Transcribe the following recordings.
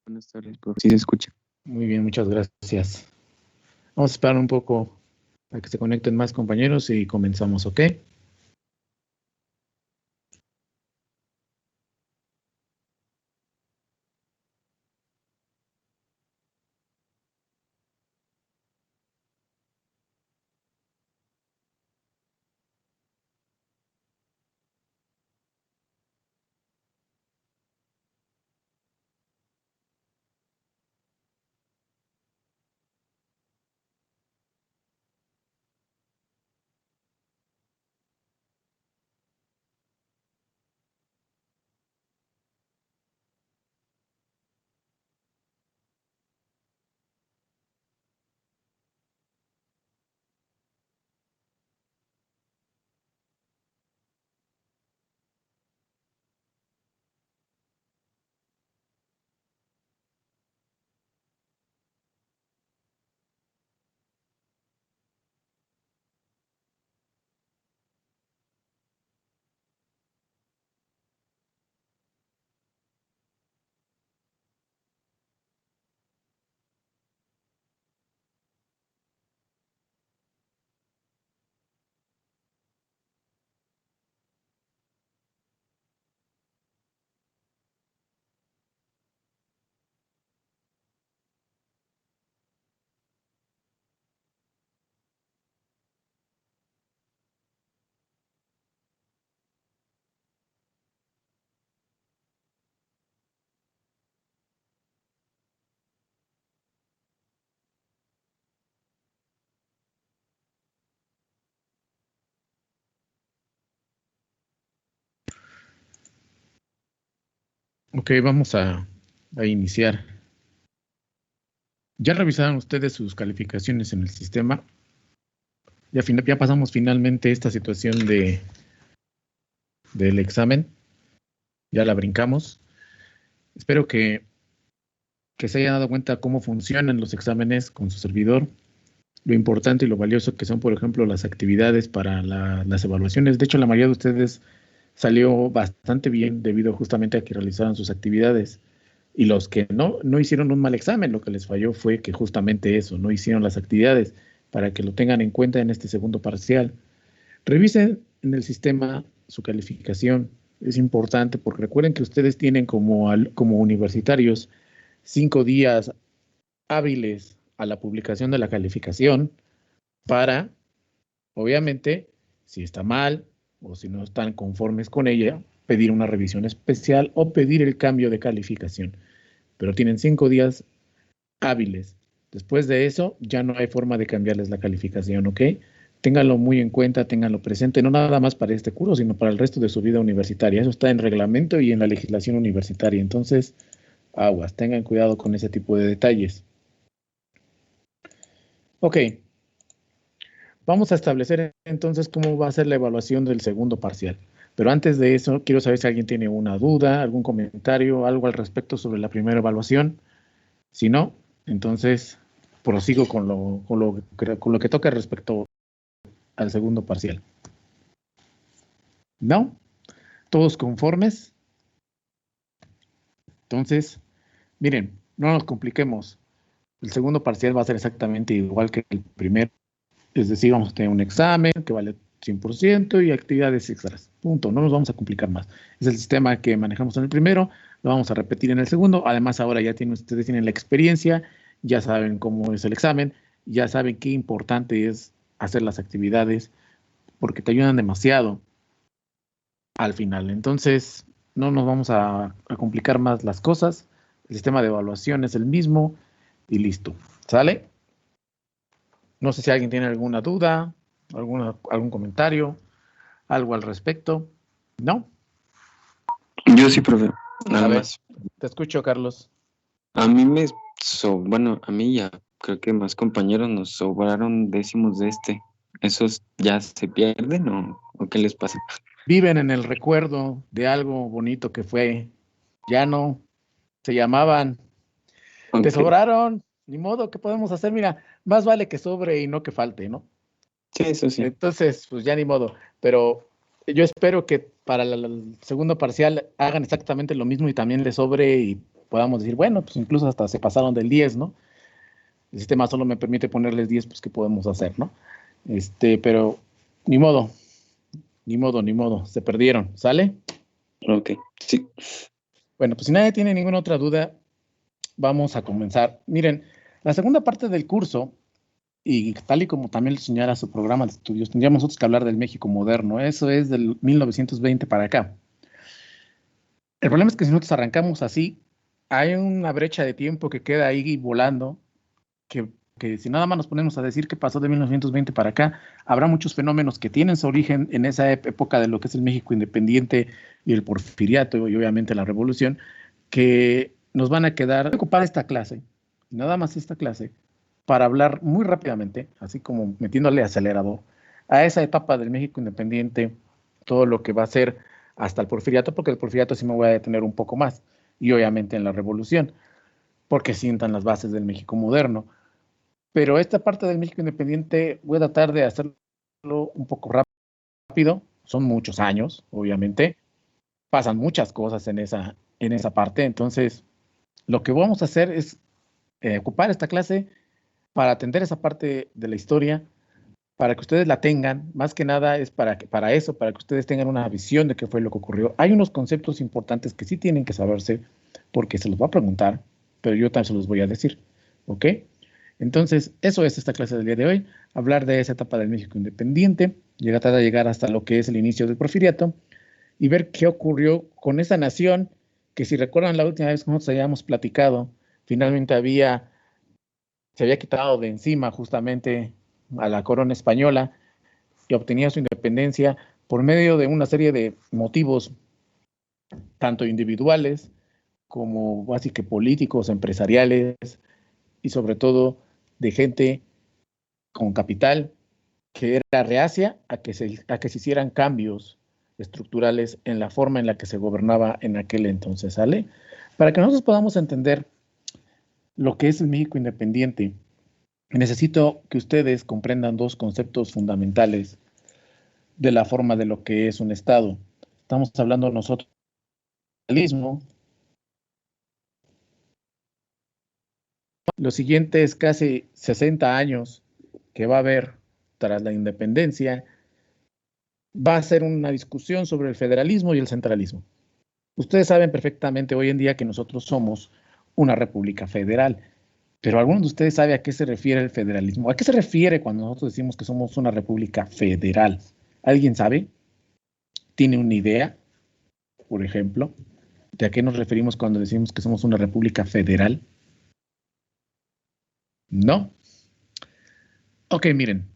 Buenas tardes, profe. Sí se escucha. Muy bien, muchas gracias. Vamos a esperar un poco a que se conecten más compañeros y comenzamos, ¿ok? Ok, vamos a iniciar. ¿Ya revisaron ustedes sus calificaciones en el sistema? Ya pasamos finalmente esta situación del examen. Ya la brincamos. Espero que se hayan dado cuenta cómo funcionan los exámenes con su servidor, lo importante y lo valioso que son, por ejemplo, las actividades para las evaluaciones. De hecho, la mayoría de ustedes salió bastante bien debido justamente a que realizaron sus actividades. Y los que no hicieron un mal examen, lo que les falló fue que justamente eso, no hicieron las actividades, para que lo tengan en cuenta en este segundo parcial. Revisen en el sistema su calificación. Es importante porque recuerden que ustedes tienen como universitarios 5 días hábiles a la publicación de la calificación para, obviamente, si está mal o si no están conformes con ella, pedir una revisión especial o pedir el cambio de calificación. Pero tienen 5 días hábiles. Después de eso, ya no hay forma de cambiarles la calificación, ¿ok? Ténganlo muy en cuenta, ténganlo presente, no nada más para este curso, sino para el resto de su vida universitaria. Eso está en reglamento y en la legislación universitaria. Entonces, aguas, tengan cuidado con ese tipo de detalles. Ok, vamos a establecer entonces cómo va a ser la evaluación del segundo parcial. Pero antes de eso, quiero saber si alguien tiene una duda, algún comentario, algo al respecto sobre la primera evaluación. Si no, entonces prosigo con lo que toca respecto al segundo parcial. ¿No? ¿Todos conformes? Entonces, miren, no nos compliquemos. El segundo parcial va a ser exactamente igual que el primero. Es decir, vamos a tener un examen que vale 100% y actividades extras. Punto. No nos vamos a complicar más. Es el sistema que manejamos en el primero, lo vamos a repetir en el segundo. Además, ahora ya ustedes tienen la experiencia, ya saben cómo es el examen, ya saben qué importante es hacer las actividades porque te ayudan demasiado al final. Entonces, no nos vamos a complicar más las cosas. El sistema de evaluación es el mismo y listo. ¿Sale? No sé si alguien tiene alguna duda, algún comentario, algo al respecto. ¿No? Yo sí, profe. Nada A ver, más. te escucho, Carlos. A mí bueno, a mí ya creo que más compañeros nos sobraron décimos de este. ¿Esos ya se pierden o qué les pasa? Viven en el recuerdo de algo bonito que fue. Ya no se llamaban. Te Ok. sobraron. Ni modo, ¿qué podemos hacer? Mira, más vale que sobre y no que falte, ¿no? Sí, eso sí. Entonces, pues ya ni modo. Pero yo espero que para el segundo parcial hagan exactamente lo mismo y también les sobre y podamos decir, bueno, pues incluso hasta se pasaron del 10, ¿no? El sistema solo me permite ponerles 10, pues ¿qué podemos hacer, no? Pero ni modo, ni modo, ni modo, se perdieron, ¿sale? Ok, sí. Bueno, pues si nadie tiene ninguna otra duda, vamos a comenzar. Miren, la segunda parte del curso, y tal y como también le señala su programa de estudios, tendríamos nosotros que hablar del México moderno. Eso es del 1920 para acá. El problema es que si nosotros arrancamos así, hay una brecha de tiempo que queda ahí volando, que si nada más nos ponemos a decir qué pasó de 1920 para acá, habrá muchos fenómenos que tienen su origen en esa época de lo que es el México independiente y el porfiriato y obviamente la revolución, que nos van a quedar. Voy a ocupar esta clase, nada más esta clase, para hablar muy rápidamente, así como metiéndole acelerador, a esa etapa del México independiente, todo lo que va a ser hasta el porfiriato, porque el porfiriato sí me voy a detener un poco más, y obviamente en la revolución, porque sientan las bases del México moderno. Pero esta parte del México independiente voy a tratar de hacerlo un poco rápido, son muchos años, obviamente, pasan muchas cosas en esa parte, entonces lo que vamos a hacer es ocupar esta clase para atender esa parte de la historia, para que ustedes la tengan, más que nada es para eso, para que ustedes tengan una visión de qué fue lo que ocurrió. Hay unos conceptos importantes que sí tienen que saberse, porque se los va a preguntar, pero yo también se los voy a decir, ¿ok? Entonces, eso es esta clase del día de hoy, hablar de esa etapa del México independiente, tratar de llegar hasta lo que es el inicio del porfiriato y ver qué ocurrió con esa nación que, si recuerdan la última vez que nosotros habíamos platicado, finalmente se había quitado de encima justamente a la corona española y obtenía su independencia por medio de una serie de motivos, tanto individuales como básicamente políticos, empresariales y sobre todo de gente con capital que era reacia a que se hicieran cambios estructurales en la forma en la que se gobernaba en aquel entonces, ¿sale? Para que nosotros podamos entender lo que es el México independiente, necesito que ustedes comprendan dos conceptos fundamentales de la forma de lo que es un Estado. Estamos hablando nosotros del socialismo. Los siguientes casi 60 años que va a haber tras la independencia, va a ser una discusión sobre el federalismo y el centralismo. Ustedes saben perfectamente hoy en día que nosotros somos una república federal, pero ¿alguno de ustedes sabe a qué se refiere el federalismo? ¿A qué se refiere cuando nosotros decimos que somos una república federal? ¿Alguien sabe? ¿Tiene una idea, por ejemplo, de a qué nos referimos cuando decimos que somos una república federal? ¿No? Ok, miren,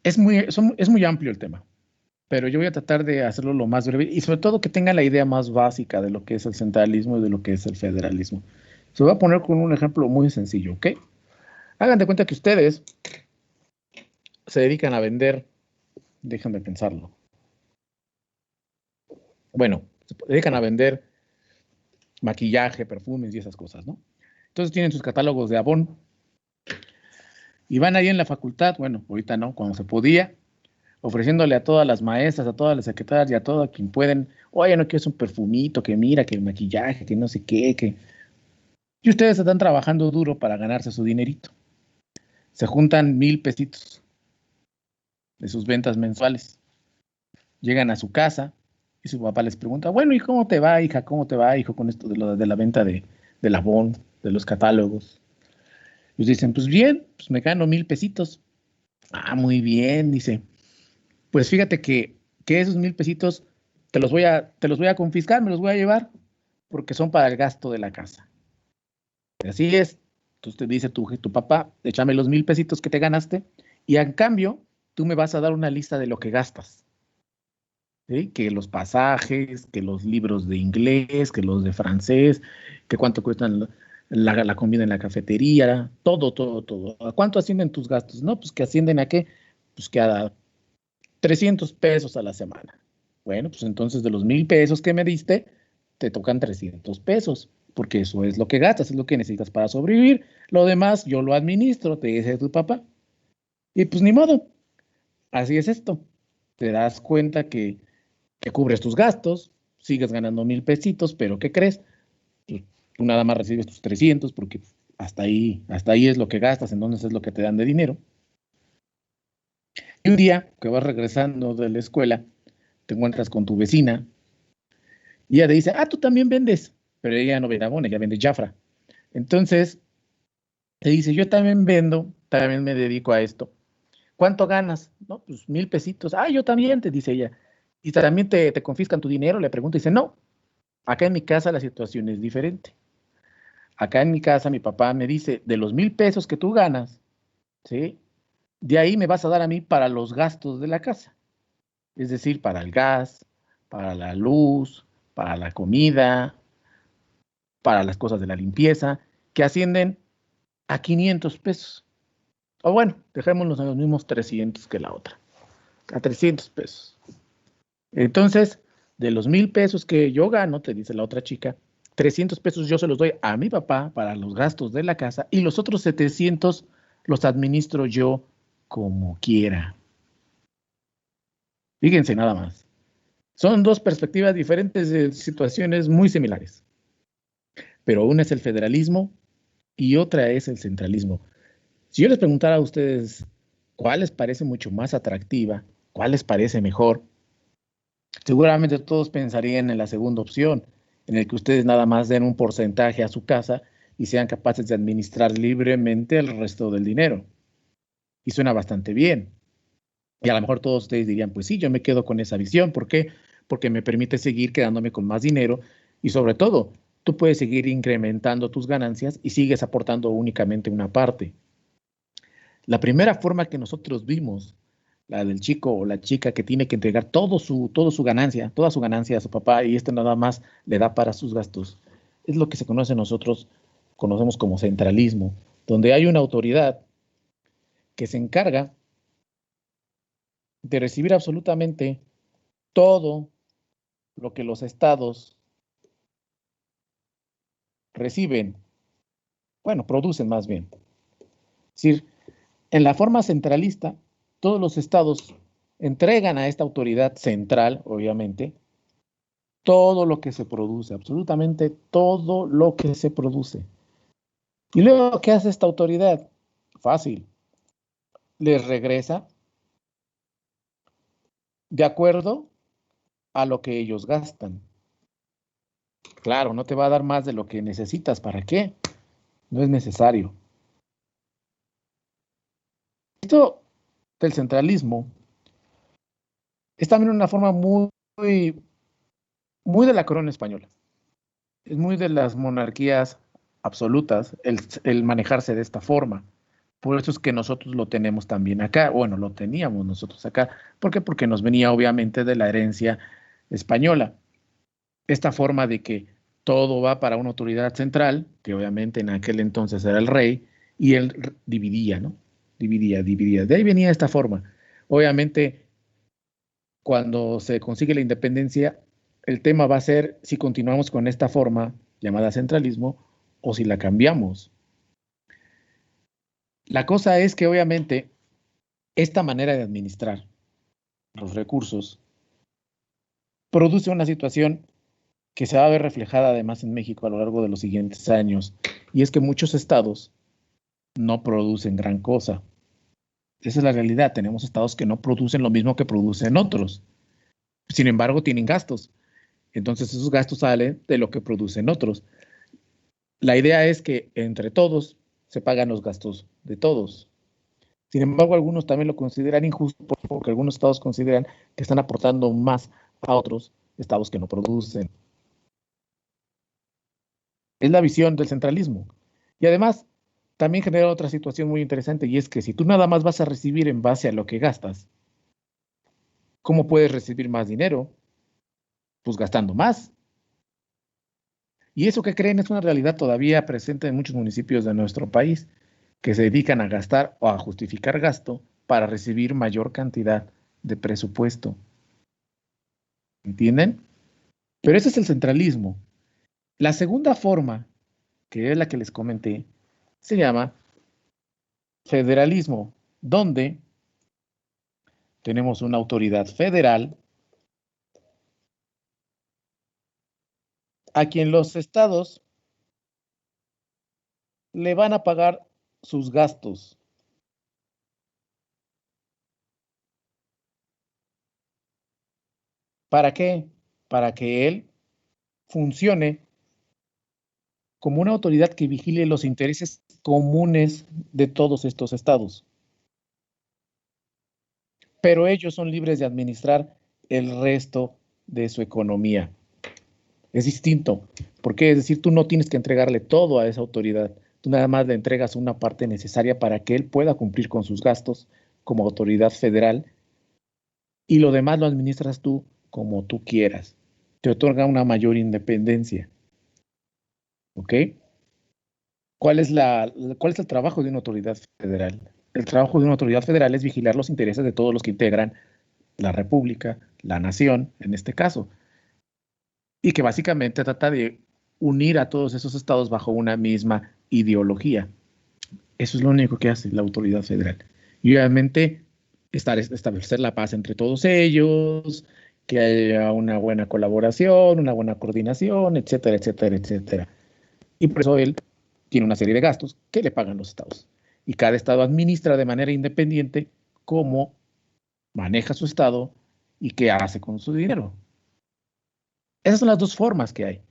es muy amplio el tema, pero yo voy a tratar de hacerlo lo más breve y sobre todo que tengan la idea más básica de lo que es el centralismo y de lo que es el federalismo. Se voy a poner con un ejemplo muy sencillo, ¿ok? Hagan de cuenta que ustedes se dedican a vender, déjenme pensarlo. Bueno, se dedican a vender maquillaje, perfumes y esas cosas, ¿no? Entonces tienen sus catálogos de Avon y van ahí en la facultad, bueno, ahorita no, cuando se podía, ofreciéndole a todas las maestras, a todas las secretarias y a todo quien pueden, oye, no quieres un perfumito, que mira, que el maquillaje, que no sé qué, que... Y ustedes están trabajando duro para ganarse su dinerito. Se juntan 1,000 pesitos de sus ventas mensuales. Llegan a su casa y su papá les pregunta, bueno, ¿y cómo te va, hija? ¿Cómo te va, hijo, con esto de la venta de la Avon, de los catálogos? Y dicen, pues bien, pues me gano 1,000 pesitos. Ah, muy bien, dice. Pues fíjate que esos 1,000 pesitos te los voy a confiscar, me los voy a llevar, porque son para el gasto de la casa. Y así es. Entonces te dice tu papá, échame los 1,000 pesitos que te ganaste, y en cambio, tú me vas a dar una lista de lo que gastas. ¿Sí? Que los pasajes, que los libros de inglés, que los de francés, que cuánto cuestan la comida en la cafetería, todo, todo, todo. ¿A cuánto ascienden tus gastos? No, pues que ascienden a qué, pues que a 300 pesos a la semana. Bueno, pues entonces de los 1,000 pesos que me diste, te tocan 300 pesos, porque eso es lo que gastas, es lo que necesitas para sobrevivir. Lo demás yo lo administro, te dice tu papá. Y pues ni modo, así es esto. Te das cuenta que cubres tus gastos, sigues ganando 1,000 pesitos, pero ¿qué crees? Pues Tú nada más recibes tus 300 porque hasta ahí es lo que gastas, entonces es lo que te dan de dinero. Y un día que vas regresando de la escuela, te encuentras con tu vecina y ella te dice, tú también vendes, pero ella no vende abón, ella vende Jafra. Entonces, te dice, yo también vendo, también me dedico a esto. ¿Cuánto ganas? No, pues 1,000 pesitos. Yo también, te dice ella. ¿Y también te confiscan tu dinero? Le pregunto, dice, no, acá en mi casa la situación es diferente. Acá en mi casa mi papá me dice, de los 1,000 pesos que tú ganas, ¿sí? De ahí me vas a dar a mí para los gastos de la casa. Es decir, para el gas, para la luz, para la comida, para las cosas de la limpieza, que ascienden a 500 pesos. O bueno, dejémonos en los mismos 300 que la otra, a 300 pesos. Entonces, de los 1,000 pesos que yo gano, te dice la otra chica, 300 pesos yo se los doy a mi papá para los gastos de la casa y los otros 700 los administro yo como quiera. Fíjense nada más. Son dos perspectivas diferentes de situaciones muy similares, pero una es el federalismo y otra es el centralismo. Si yo les preguntara a ustedes cuál les parece mucho más atractiva, cuál les parece mejor, seguramente todos pensarían en la segunda opción, en el que ustedes nada más den un porcentaje a su casa y sean capaces de administrar libremente el resto del dinero. Y suena bastante bien. Y a lo mejor todos ustedes dirían, pues sí, yo me quedo con esa visión. ¿Por qué? Porque me permite seguir quedándome con más dinero y sobre todo, tú puedes seguir incrementando tus ganancias y sigues aportando únicamente una parte. La primera forma que nosotros vimos, la del chico o la chica que tiene que entregar toda su ganancia a su papá y este nada más le da para sus gastos, es lo que se conoce nosotros, conocemos como centralismo, donde hay una autoridad que se encarga de recibir absolutamente todo lo que los estados reciben, bueno, producen más bien. Es decir, en la forma centralista, todos los estados entregan a esta autoridad central, obviamente, todo lo que se produce, absolutamente todo lo que se produce. Y luego, ¿qué hace esta autoridad? Fácil, les regresa de acuerdo a lo que ellos gastan. Claro, no te va a dar más de lo que necesitas. ¿Para qué? No es necesario. Esto del centralismo es también una forma muy de la corona española. Es muy de las monarquías absolutas el manejarse de esta forma. Por eso es que nosotros lo tenemos también acá. Bueno, lo teníamos nosotros acá. ¿Por qué? Porque nos venía obviamente de la herencia española. Esta forma de que todo va para una autoridad central, que obviamente en aquel entonces era el rey, y él dividía, ¿no? Dividía. De ahí venía esta forma. Obviamente, cuando se consigue la independencia, el tema va a ser si continuamos con esta forma llamada centralismo o si la cambiamos. La cosa es que obviamente esta manera de administrar los recursos produce una situación que se va a ver reflejada además en México a lo largo de los siguientes años, y es que muchos estados no producen gran cosa. Esa es la realidad. Tenemos estados que no producen lo mismo que producen otros. Sin embargo, tienen gastos. Entonces, esos gastos salen de lo que producen otros. La idea es que entre todos se pagan los gastos de todos. Sin embargo, algunos también lo consideran injusto porque algunos estados consideran que están aportando más a otros estados que no producen. Es la visión del centralismo. Y además, también genera otra situación muy interesante y es que si tú nada más vas a recibir en base a lo que gastas, ¿cómo puedes recibir más dinero? Pues gastando más. Y eso que creen es una realidad todavía presente en muchos municipios de nuestro país, que se dedican a gastar o a justificar gasto para recibir mayor cantidad de presupuesto. ¿Entienden? Pero ese es el centralismo. La segunda forma, que es la que les comenté, se llama federalismo, donde tenemos una autoridad federal a quien los estados le van a pagar sus gastos. ¿Para qué? Para que él funcione como una autoridad que vigile los intereses comunes de todos estos estados. Pero ellos son libres de administrar el resto de su economía. Es distinto, porque es decir, tú no tienes que entregarle todo a esa autoridad, tú nada más le entregas una parte necesaria para que él pueda cumplir con sus gastos como autoridad federal y lo demás lo administras tú como tú quieras. Te otorga una mayor independencia, ¿ok? ¿Cuál es el trabajo de una autoridad federal? El trabajo de una autoridad federal es vigilar los intereses de todos los que integran la república, la nación, en este caso, y que básicamente trata de unir a todos esos estados bajo una misma ideología. Eso es lo único que hace la autoridad federal. Y obviamente establecer la paz entre todos ellos, que haya una buena colaboración, una buena coordinación, etcétera, etcétera, etcétera. Y por eso él tiene una serie de gastos que le pagan los estados. Y cada estado administra de manera independiente cómo maneja su estado y qué hace con su dinero. Esas son las dos formas que hay.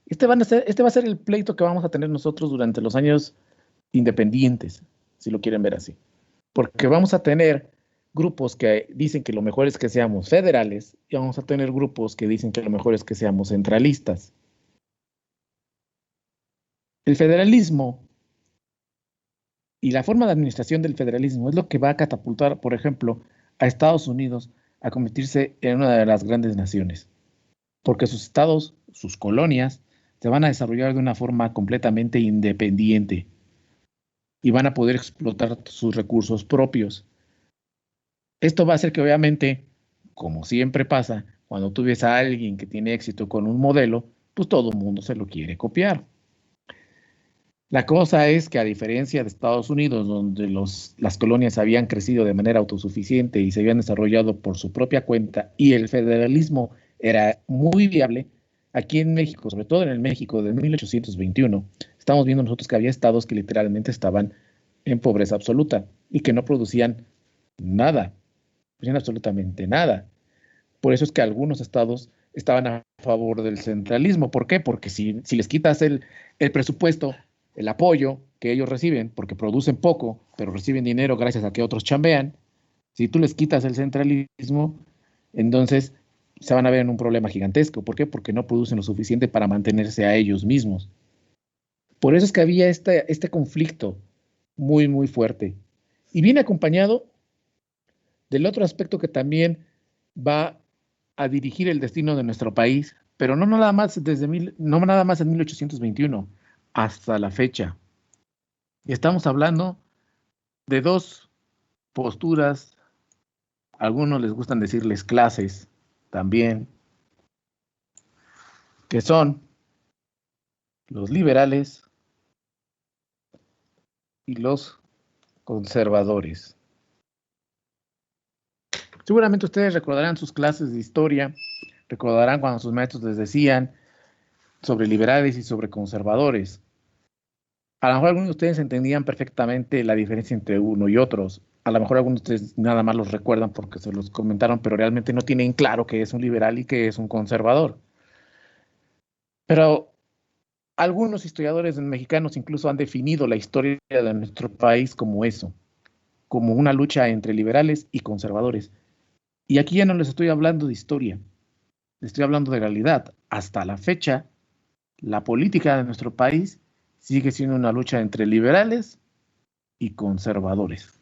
Este va a ser el pleito que vamos a tener nosotros durante los años independientes, si lo quieren ver así. Porque vamos a tener grupos que dicen que lo mejor es que seamos federales y vamos a tener grupos que dicen que lo mejor es que seamos centralistas. El federalismo y la forma de administración del federalismo es lo que va a catapultar, por ejemplo, a Estados Unidos a convertirse en una de las grandes naciones, porque sus estados, sus colonias, se van a desarrollar de una forma completamente independiente y van a poder explotar sus recursos propios. Esto va a hacer que obviamente, como siempre pasa, cuando tú ves a alguien que tiene éxito con un modelo, pues todo el mundo se lo quiere copiar. La cosa es que a diferencia de Estados Unidos, donde las colonias habían crecido de manera autosuficiente y se habían desarrollado por su propia cuenta y el federalismo era muy viable, aquí en México, sobre todo en el México de 1821, estamos viendo nosotros que había estados que literalmente estaban en pobreza absoluta y que no producían nada, producían absolutamente nada. Por eso es que algunos estados estaban a favor del centralismo. ¿Por qué? Porque si les quitas el presupuesto, el apoyo que ellos reciben, porque producen poco, pero reciben dinero gracias a que otros chambean, si tú les quitas el centralismo, entonces se van a ver en un problema gigantesco. ¿Por qué? Porque no producen lo suficiente para mantenerse a ellos mismos. Por eso es que había este conflicto muy, muy fuerte. Y viene acompañado del otro aspecto que también va a dirigir el destino de nuestro país, pero no nada más no nada más en 1821, hasta la fecha. Y estamos hablando de dos posturas, a algunos les gustan decirles clases también, que son los liberales y los conservadores. Seguramente ustedes recordarán sus clases de historia, recordarán cuando sus maestros les decían sobre liberales y sobre conservadores. A lo mejor algunos de ustedes entendían perfectamente la diferencia entre uno y otros. A lo mejor algunos de ustedes nada más los recuerdan porque se los comentaron, pero realmente no tienen claro qué es un liberal y qué es un conservador. Pero algunos historiadores mexicanos incluso han definido la historia de nuestro país como eso, como una lucha entre liberales y conservadores. Y aquí ya no les estoy hablando de historia, les estoy hablando de realidad. Hasta la fecha, la política de nuestro país sigue siendo una lucha entre liberales y conservadores.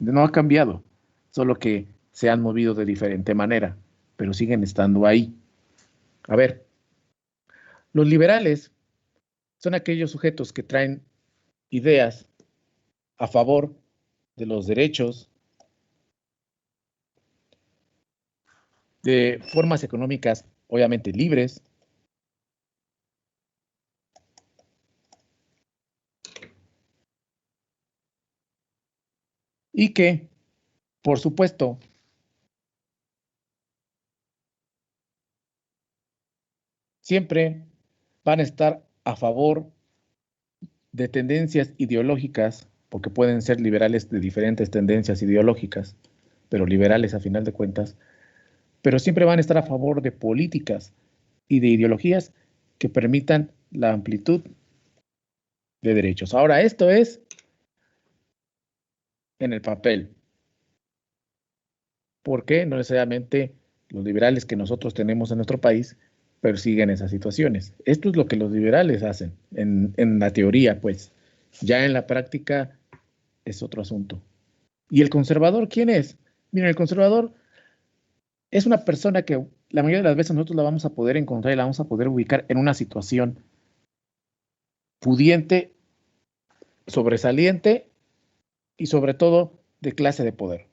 No ha cambiado, solo que se han movido de diferente manera, pero siguen estando ahí. A ver, los liberales son aquellos sujetos que traen ideas a favor de los derechos, de formas económicas obviamente libres y que, por supuesto, siempre van a estar a favor de tendencias ideológicas, porque pueden ser liberales de diferentes tendencias ideológicas, pero liberales a final de cuentas, pero siempre van a estar a favor de políticas y de ideologías que permitan la amplitud de derechos. Ahora, esto es en el papel. ¿Por qué? No necesariamente los liberales que nosotros tenemos en nuestro país persiguen esas situaciones. Esto es lo que los liberales hacen en la teoría, pues. Ya en la práctica es otro asunto. ¿Y el conservador quién es? Miren, el conservador es una persona que la mayoría de las veces nosotros la vamos a poder encontrar y la vamos a poder ubicar en una situación pudiente, sobresaliente y sobre todo de clase de poder.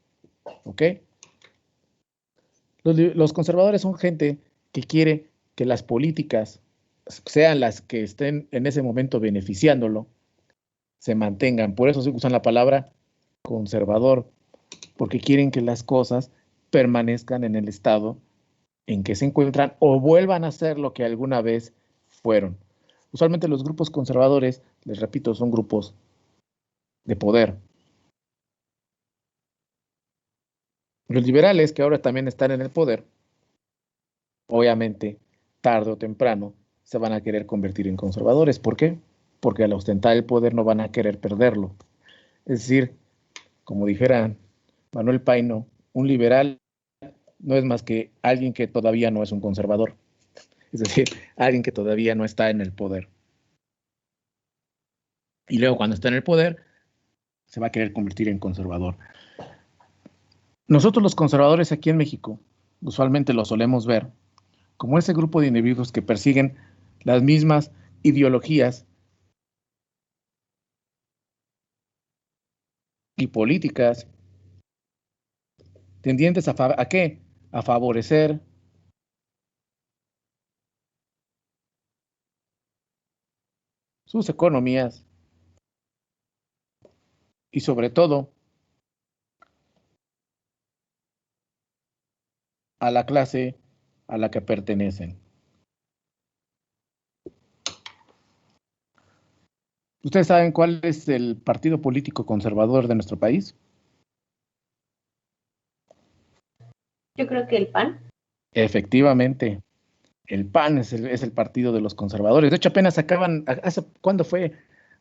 ¿Ok? Los conservadores son gente que quiere que las políticas, sean las que estén en ese momento beneficiándolo, se mantengan. Por eso se usan la palabra conservador, porque quieren que las cosas permanezcan en el estado en que se encuentran o vuelvan a ser lo que alguna vez fueron. Usualmente los grupos conservadores, les repito, son grupos de poder. Los liberales, que ahora también están en el poder, obviamente, tarde o temprano, se van a querer convertir en conservadores. ¿Por qué? Porque al ostentar el poder no van a querer perderlo. Es decir, como dijera Manuel Paino, un liberal no es más que alguien que todavía no es un conservador. Es decir, alguien que todavía no está en el poder. Y luego cuando está en el poder, se va a querer convertir en conservador. Nosotros los conservadores aquí en México, usualmente lo solemos ver como ese grupo de individuos que persiguen las mismas ideologías y políticas tendientes ¿a qué? A favorecer sus economías y sobre todo a la clase a la que pertenecen. ¿Ustedes saben cuál es el partido político conservador de nuestro país? Yo creo que el PAN. Efectivamente, el PAN es el partido de los conservadores. De hecho, apenas acaban, ¿cuándo fue?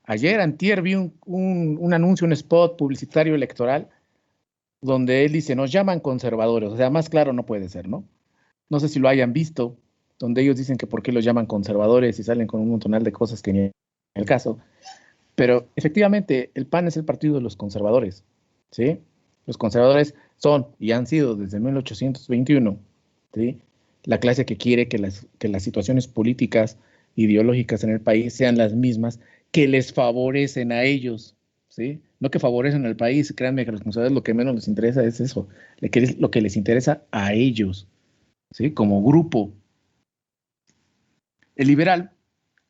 Ayer, antier, vi un anuncio, un spot publicitario electoral, donde él dice, nos llaman conservadores. O sea, más claro no puede ser, ¿no? No sé si lo hayan visto, donde ellos dicen que por qué los llaman conservadores y salen con un montonal de cosas que ni en el caso. Pero efectivamente, el PAN es el partido de los conservadores, ¿sí? Los conservadores son y han sido desde 1821, ¿sí? La clase que quiere que las situaciones políticas, ideológicas en el país sean las mismas que les favorecen a ellos, ¿sí? No que favorecen al país, créanme que a los conservadores lo que menos les interesa es eso, lo que les interesa a ellos, ¿sí? Como grupo. El liberal,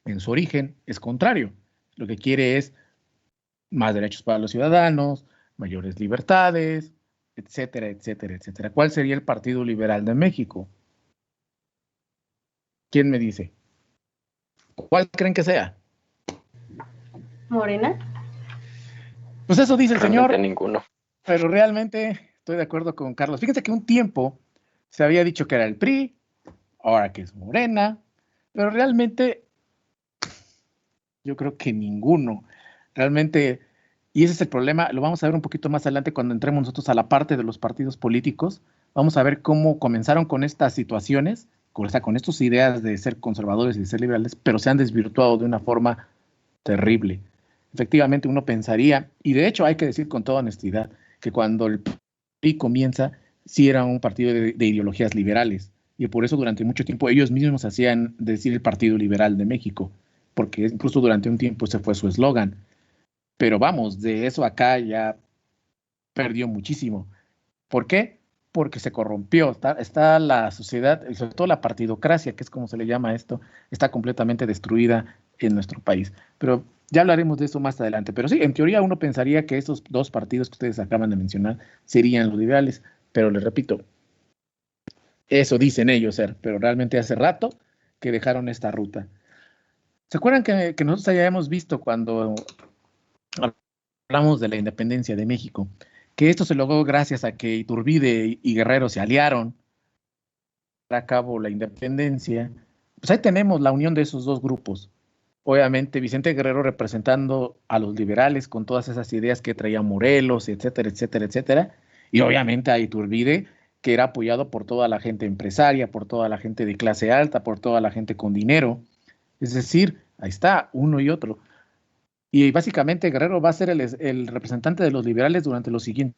en su origen, es contrario. Lo que quiere es más derechos para los ciudadanos, mayores libertades, etcétera, etcétera, etcétera. ¿Cuál sería el Partido Liberal de México? ¿Quién me dice? ¿Cuál creen que sea? Morena. Pues eso dice el señor. Ninguno. Pero realmente estoy de acuerdo con Carlos. Fíjense que un tiempo se había dicho que era el PRI, ahora que es Morena, pero realmente yo creo que ninguno. Realmente, y ese es el problema, lo vamos a ver un poquito más adelante cuando entremos nosotros a la parte de los partidos políticos. Vamos a ver cómo comenzaron con estas situaciones, con estas ideas de ser conservadores y de ser liberales, pero se han desvirtuado de una forma terrible. Efectivamente, uno pensaría, y de hecho hay que decir con toda honestidad, que cuando el PRI comienza, sí era un partido de ideologías liberales, y por eso durante mucho tiempo ellos mismos hacían decir el Partido Liberal de México, porque incluso durante un tiempo ese fue su eslogan. Pero vamos, de eso acá ya perdió muchísimo. ¿Por qué? Porque se corrompió. Está la sociedad, y sobre todo la partidocracia, que es como se le llama a esto, está completamente destruida en nuestro país. Pero ya hablaremos de eso más adelante. Pero sí, en teoría uno pensaría que esos dos partidos que ustedes acaban de mencionar serían los liberales. Pero les repito, eso dicen ellos ser, pero realmente hace rato que dejaron esta ruta. ¿Se acuerdan que nosotros ya hemos visto cuando hablamos de la independencia de México, que esto se logró gracias a que Iturbide y Guerrero se aliaron a cabo la independencia? Pues ahí tenemos la unión de esos dos grupos. Obviamente Vicente Guerrero representando a los liberales con todas esas ideas que traía Morelos, etcétera, etcétera, etcétera. Y obviamente a Iturbide, que era apoyado por toda la gente empresaria, por toda la gente de clase alta, por toda la gente con dinero. Es decir, ahí está, uno y otro. Y básicamente Guerrero va a ser el representante de los liberales durante los siguientes.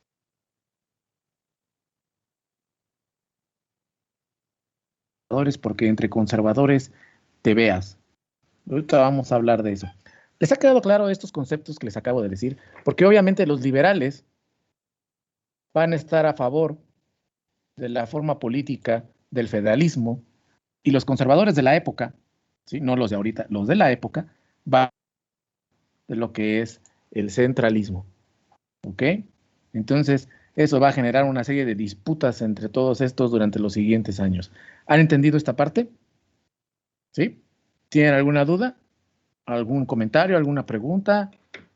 Porque entre conservadores te veas. Ahorita vamos a hablar de eso. ¿Les ha quedado claro estos conceptos que les acabo de decir? Porque obviamente los liberales van a estar a favor de la forma política del federalismo y los conservadores de la época, ¿sí? No los de ahorita, los de la época, van de lo que es el centralismo. ¿Ok? Entonces, eso va a generar una serie de disputas entre todos estos durante los siguientes años. ¿Han entendido esta parte? ¿Sí? ¿Tienen alguna duda? ¿Algún comentario? ¿Alguna pregunta?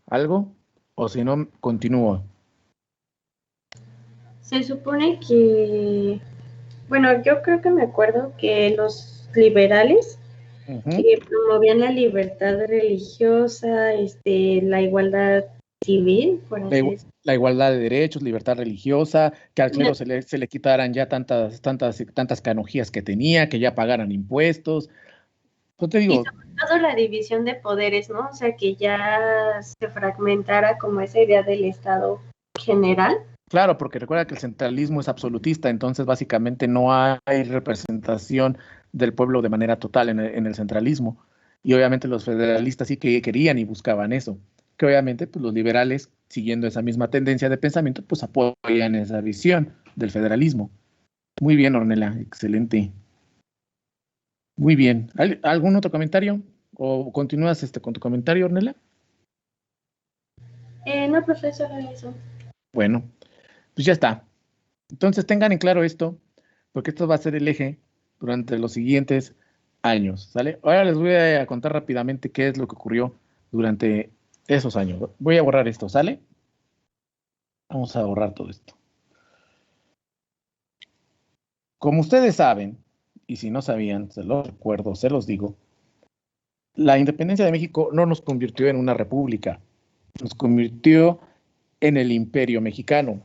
¿Algo? O si no, continúo. Se supone que, bueno, yo creo que me acuerdo que los liberales que promovían la libertad religiosa, la igualdad civil, por así decirlo. La igualdad de derechos, libertad religiosa, que al clero se le quitaran ya tantas canojías que tenía, que ya pagaran impuestos. Pues te Y digo, sobre todo la división de poderes, ¿no? O sea, que ya se fragmentara como esa idea del Estado general. claro, porque recuerda que el centralismo es absolutista, entonces básicamente no hay representación del pueblo de manera total en el centralismo. Y obviamente los federalistas sí que querían y buscaban eso. Que obviamente pues, los liberales, siguiendo esa misma tendencia de pensamiento, pues apoyan esa visión del federalismo. Muy bien, Ornella, excelente. Muy bien. ¿Algún otro comentario? ¿O continúas con tu comentario, Ornella? No, profesor, eso. Bueno, pues ya está. Entonces tengan en claro esto, porque esto va a ser el eje durante los siguientes años, ¿sale? Ahora les voy a contar rápidamente qué es lo que ocurrió durante esos años. Voy a borrar esto, ¿sale? Vamos a borrar todo esto. Como ustedes saben, y si no sabían, se los recuerdo, se los digo, la independencia de México no nos convirtió en una república, nos convirtió en el Imperio Mexicano.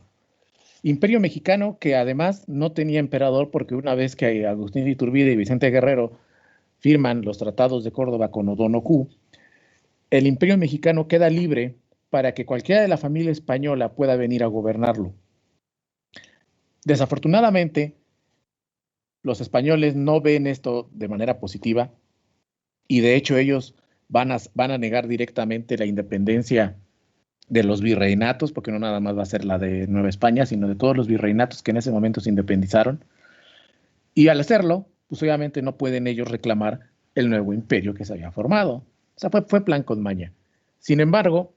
Imperio Mexicano que además no tenía emperador porque una vez que Agustín de Iturbide y Vicente Guerrero firman los tratados de Córdoba con O'Donoghue, el Imperio Mexicano queda libre para que cualquiera de la familia española pueda venir a gobernarlo. Desafortunadamente, los españoles no ven esto de manera positiva y de hecho ellos van a negar directamente la independencia de los virreinatos, porque no nada más va a ser la de Nueva España, sino de todos los virreinatos que en ese momento se independizaron. Y al hacerlo, pues obviamente no pueden ellos reclamar el nuevo imperio que se había formado. O sea, fue plan con maña. Sin embargo,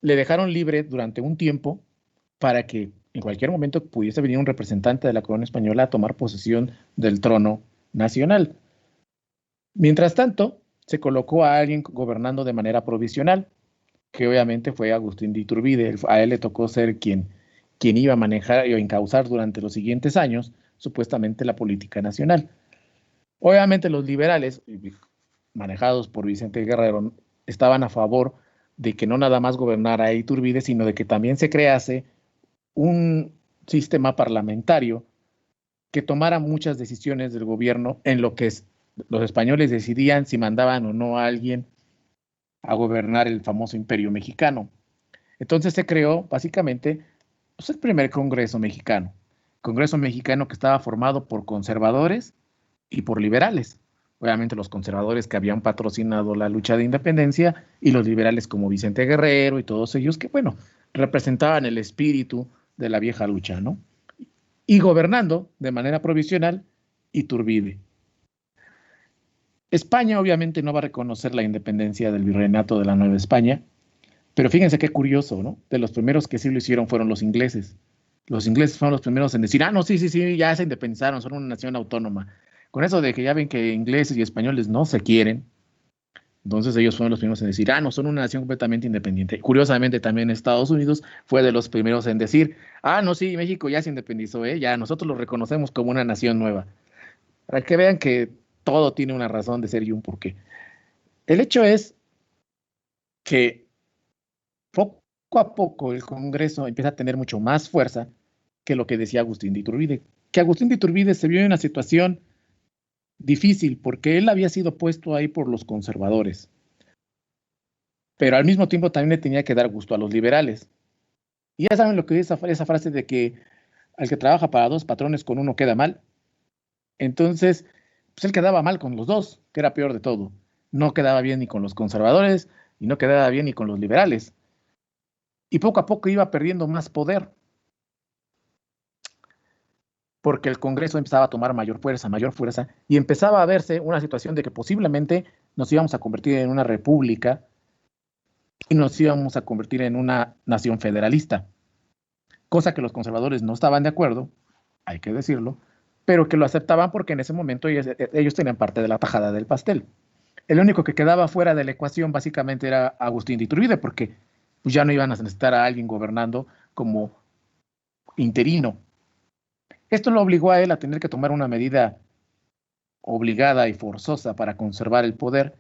le dejaron libre durante un tiempo para que en cualquier momento pudiese venir un representante de la corona española a tomar posesión del trono nacional. Mientras tanto, se colocó a alguien gobernando de manera provisional, que obviamente fue Agustín de Iturbide. A él le tocó ser quien iba a manejar y a encauzar durante los siguientes años, supuestamente, la política nacional. Obviamente los liberales, manejados por Vicente Guerrero, estaban a favor de que no nada más gobernara Iturbide, sino de que también se crease un sistema parlamentario que tomara muchas decisiones del gobierno en lo que los españoles decidían si mandaban o no a alguien a gobernar el famoso Imperio Mexicano. Entonces se creó básicamente pues, el primer Congreso Mexicano. Congreso Mexicano que estaba formado por conservadores y por liberales. Obviamente los conservadores que habían patrocinado la lucha de independencia y los liberales como Vicente Guerrero y todos ellos que, bueno, representaban el espíritu de la vieja lucha, ¿no? Y gobernando de manera provisional Iturbide. España obviamente no va a reconocer la independencia del virreinato de la Nueva España, pero fíjense qué curioso, ¿no? De los primeros que sí lo hicieron fueron los ingleses. Los ingleses fueron los primeros en decir, no, sí, ya se independizaron, son una nación autónoma. Con eso de que ya ven que ingleses y españoles no se quieren, Entonces ellos fueron los primeros en decir, no, son una nación completamente independiente. Curiosamente también Estados Unidos fue de los primeros en decir, no, sí, México ya se independizó, ya nosotros lo reconocemos como una nación nueva. Para que vean que todo tiene una razón de ser y un porqué. El hecho es que poco a poco el Congreso empieza a tener mucho más fuerza que lo que decía Agustín de Iturbide. Que Agustín de Iturbide se vio en una situación difícil porque él había sido puesto ahí por los conservadores, pero al mismo tiempo también le tenía que dar gusto a los liberales. Y ya saben lo que dice esa frase de que al que trabaja para dos patrones con uno queda mal. Entonces, pues él quedaba mal con los dos, que era peor de todo. No quedaba bien ni con los conservadores y no quedaba bien ni con los liberales. Y poco a poco iba perdiendo más poder, porque el Congreso empezaba a tomar mayor fuerza, y empezaba a verse una situación de que posiblemente nos íbamos a convertir en una república y nos íbamos a convertir en una nación federalista, cosa que los conservadores no estaban de acuerdo, hay que decirlo, pero que lo aceptaban porque en ese momento ellos tenían parte de la tajada del pastel. El único que quedaba fuera de la ecuación básicamente era Agustín de Iturbide, porque pues, ya no iban a necesitar a alguien gobernando como interino. Esto lo obligó a él a tener que tomar una medida obligada y forzosa para conservar el poder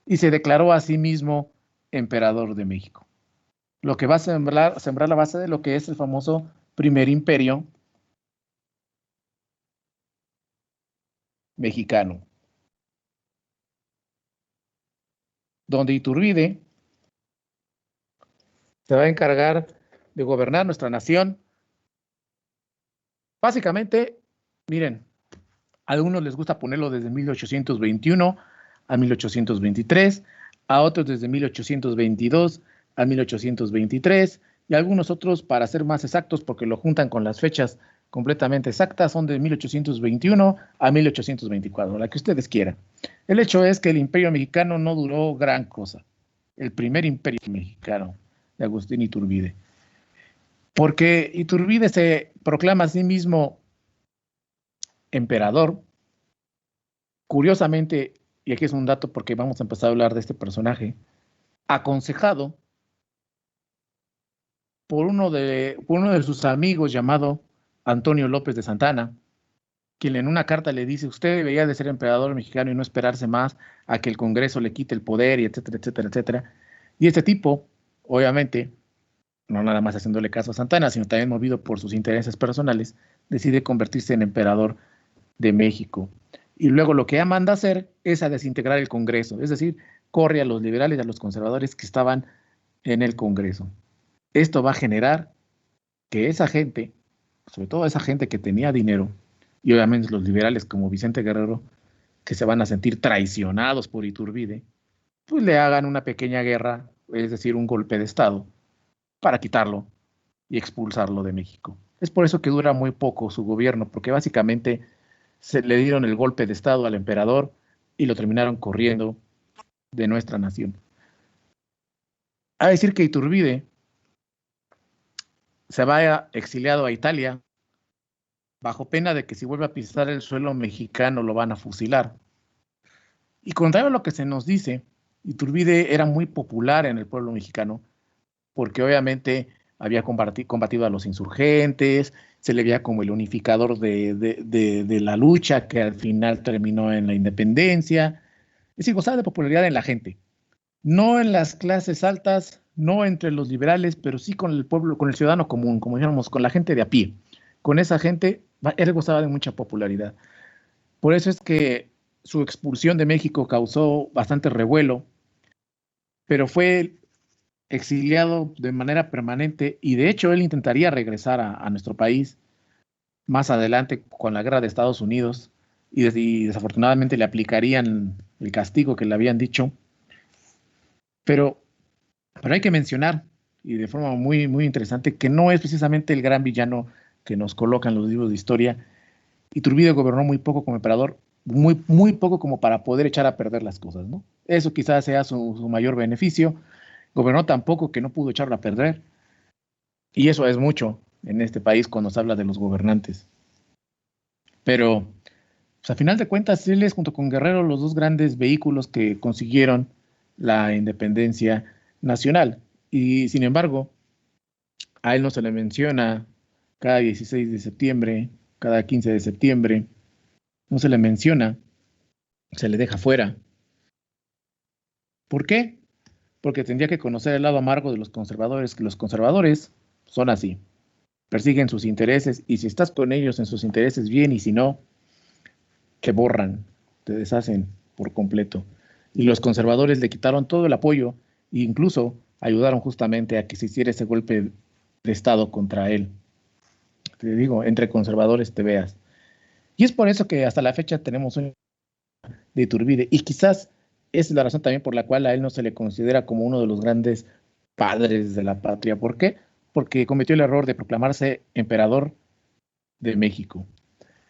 y se declaró a sí mismo emperador de México, lo que va a sembrar la base de lo que es el famoso primer imperio mexicano, donde Iturbide se va a encargar de gobernar nuestra nación. Básicamente, miren, a algunos les gusta ponerlo desde 1821 a 1823, a otros desde 1822 a 1823, y algunos otros, para ser más exactos, porque lo juntan con las fechas completamente exactas, son de 1821 a 1824, la que ustedes quieran. El hecho es que el Imperio Mexicano no duró gran cosa, el primer Imperio Mexicano de Agustín Iturbide, porque Iturbide se proclama a sí mismo emperador. Curiosamente, y aquí es un dato porque vamos a empezar a hablar de este personaje, aconsejado por uno de sus amigos llamado Antonio López de Santana, quien en una carta le dice, usted debería de ser emperador mexicano y no esperarse más a que el Congreso le quite el poder, y etcétera, etcétera, etcétera. Y este tipo, obviamente, no nada más haciéndole caso a Santana, sino también movido por sus intereses personales, decide convertirse en emperador de México. Y luego lo que manda a hacer es a desintegrar el Congreso, es decir, corre a los liberales y a los conservadores que estaban en el Congreso. Esto va a generar que esa gente, sobre todo esa gente que tenía dinero, y obviamente los liberales como Vicente Guerrero, que se van a sentir traicionados por Iturbide, pues le hagan una pequeña guerra, es decir, un golpe de Estado, para quitarlo y expulsarlo de México. Es por eso que dura muy poco su gobierno, porque básicamente se le dieron el golpe de Estado al emperador y lo terminaron corriendo de nuestra nación. A decir que Iturbide se vaya exiliado a Italia bajo pena de que si vuelve a pisar el suelo mexicano lo van a fusilar. Y contrario a lo que se nos dice, Iturbide era muy popular en el pueblo mexicano porque obviamente había combatido a los insurgentes, se le veía como el unificador de la lucha que al final terminó en la independencia. Es decir, gozaba de popularidad en la gente. No en las clases altas, no entre los liberales, pero sí con el pueblo, con el ciudadano común, como dijéramos, con la gente de a pie. Con esa gente, él gozaba de mucha popularidad. Por eso es que su expulsión de México causó bastante revuelo, pero fue exiliado de manera permanente y de hecho él intentaría regresar a nuestro país más adelante con la guerra de Estados Unidos y desafortunadamente le aplicarían el castigo que le habían dicho. Pero hay que mencionar, y de forma muy, muy interesante, que no es precisamente el gran villano que nos colocan los libros de historia. Iturbide gobernó muy poco como emperador, muy, muy poco como para poder echar a perder las cosas, ¿no? Eso quizás sea su mayor beneficio. Gobernó tan poco que no pudo echarlo a perder. Y eso es mucho en este país cuando se habla de los gobernantes. Pero, pues, a final de cuentas, él es junto con Guerrero los dos grandes vehículos que consiguieron la independencia nacional. Y sin embargo, a él no se le menciona cada 16 de septiembre, cada 15 de septiembre, no se le menciona, se le deja fuera. ¿Por qué? Porque tendría que conocer el lado amargo de los conservadores, que los conservadores son así, persiguen sus intereses y si estás con ellos en sus intereses bien y si no, te borran, te deshacen por completo. Y los conservadores le quitaron todo el apoyo e incluso ayudaron justamente a que se hiciera ese golpe de Estado contra él. Te digo, entre conservadores te veas. Y es por eso que hasta la fecha tenemos un de Iturbide. Y quizás esa es la razón también por la cual a él no se le considera como uno de los grandes padres de la patria. ¿Por qué? Porque cometió el error de proclamarse emperador de México.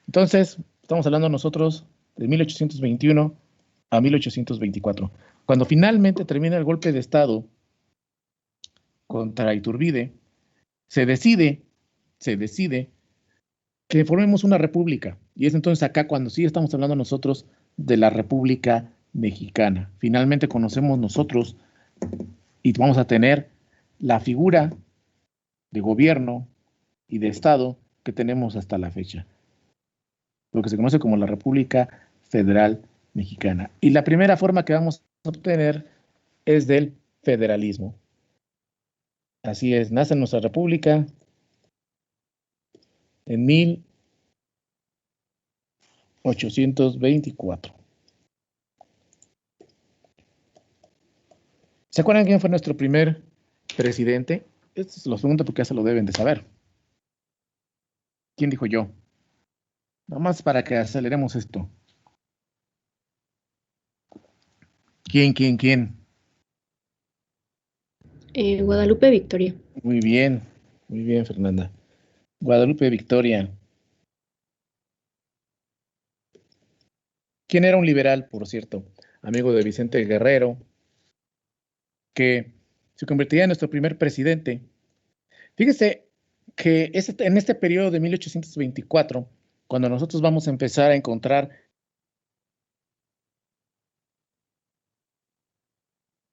Entonces, estamos hablando nosotros de 1821 a 1824. Cuando finalmente termina el golpe de Estado contra Iturbide, se decide que formemos una república. Y es entonces acá cuando sí estamos hablando nosotros de la República Mexicana. Finalmente conocemos nosotros y vamos a tener la figura de gobierno y de Estado que tenemos hasta la fecha. Lo que se conoce como la República Federal Mexicana. Y la primera forma que vamos a obtener es del federalismo. Así es, nace nuestra república en 1824. ¿Se acuerdan quién fue nuestro primer presidente? Esto se los pregunto porque ya se lo deben de saber. ¿Quién dijo yo? Nomás para que aceleremos esto. ¿Quién? Guadalupe Victoria. Muy bien, Fernanda. Guadalupe Victoria. ¿Quién era un liberal, por cierto? Amigo de Vicente Guerrero, que se convertiría en nuestro primer presidente. Fíjese que en este periodo de 1824, cuando nosotros vamos a empezar a encontrar,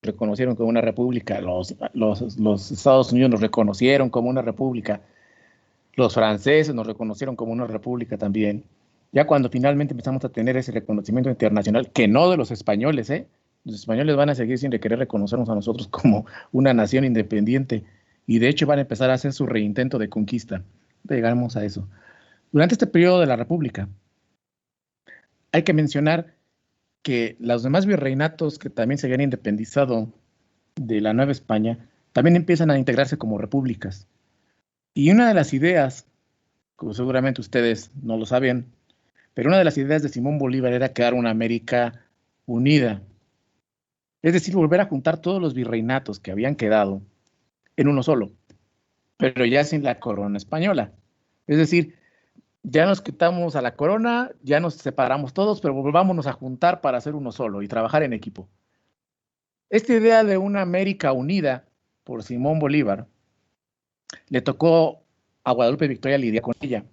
reconocieron como una república, los Estados Unidos nos reconocieron como una república, los franceses nos reconocieron como una república también. Ya cuando finalmente empezamos a tener ese reconocimiento internacional, que no de los españoles, los españoles van a seguir sin querer reconocernos a nosotros como una nación independiente y de hecho van a empezar a hacer su reintento de conquista. Llegamos a eso. Durante este periodo de la República, hay que mencionar que los demás virreinatos que también se habían independizado de la Nueva España, también empiezan a integrarse como repúblicas. Y una de las ideas, como seguramente ustedes no lo saben, pero una de las ideas de Simón Bolívar era crear una América unida. Es decir, volver a juntar todos los virreinatos que habían quedado en uno solo, pero ya sin la corona española. Es decir, ya nos quitamos a la corona, ya nos separamos todos, pero volvámonos a juntar para hacer uno solo y trabajar en equipo. Esta idea de una América unida por Simón Bolívar le tocó a Guadalupe Victoria lidiar con ella.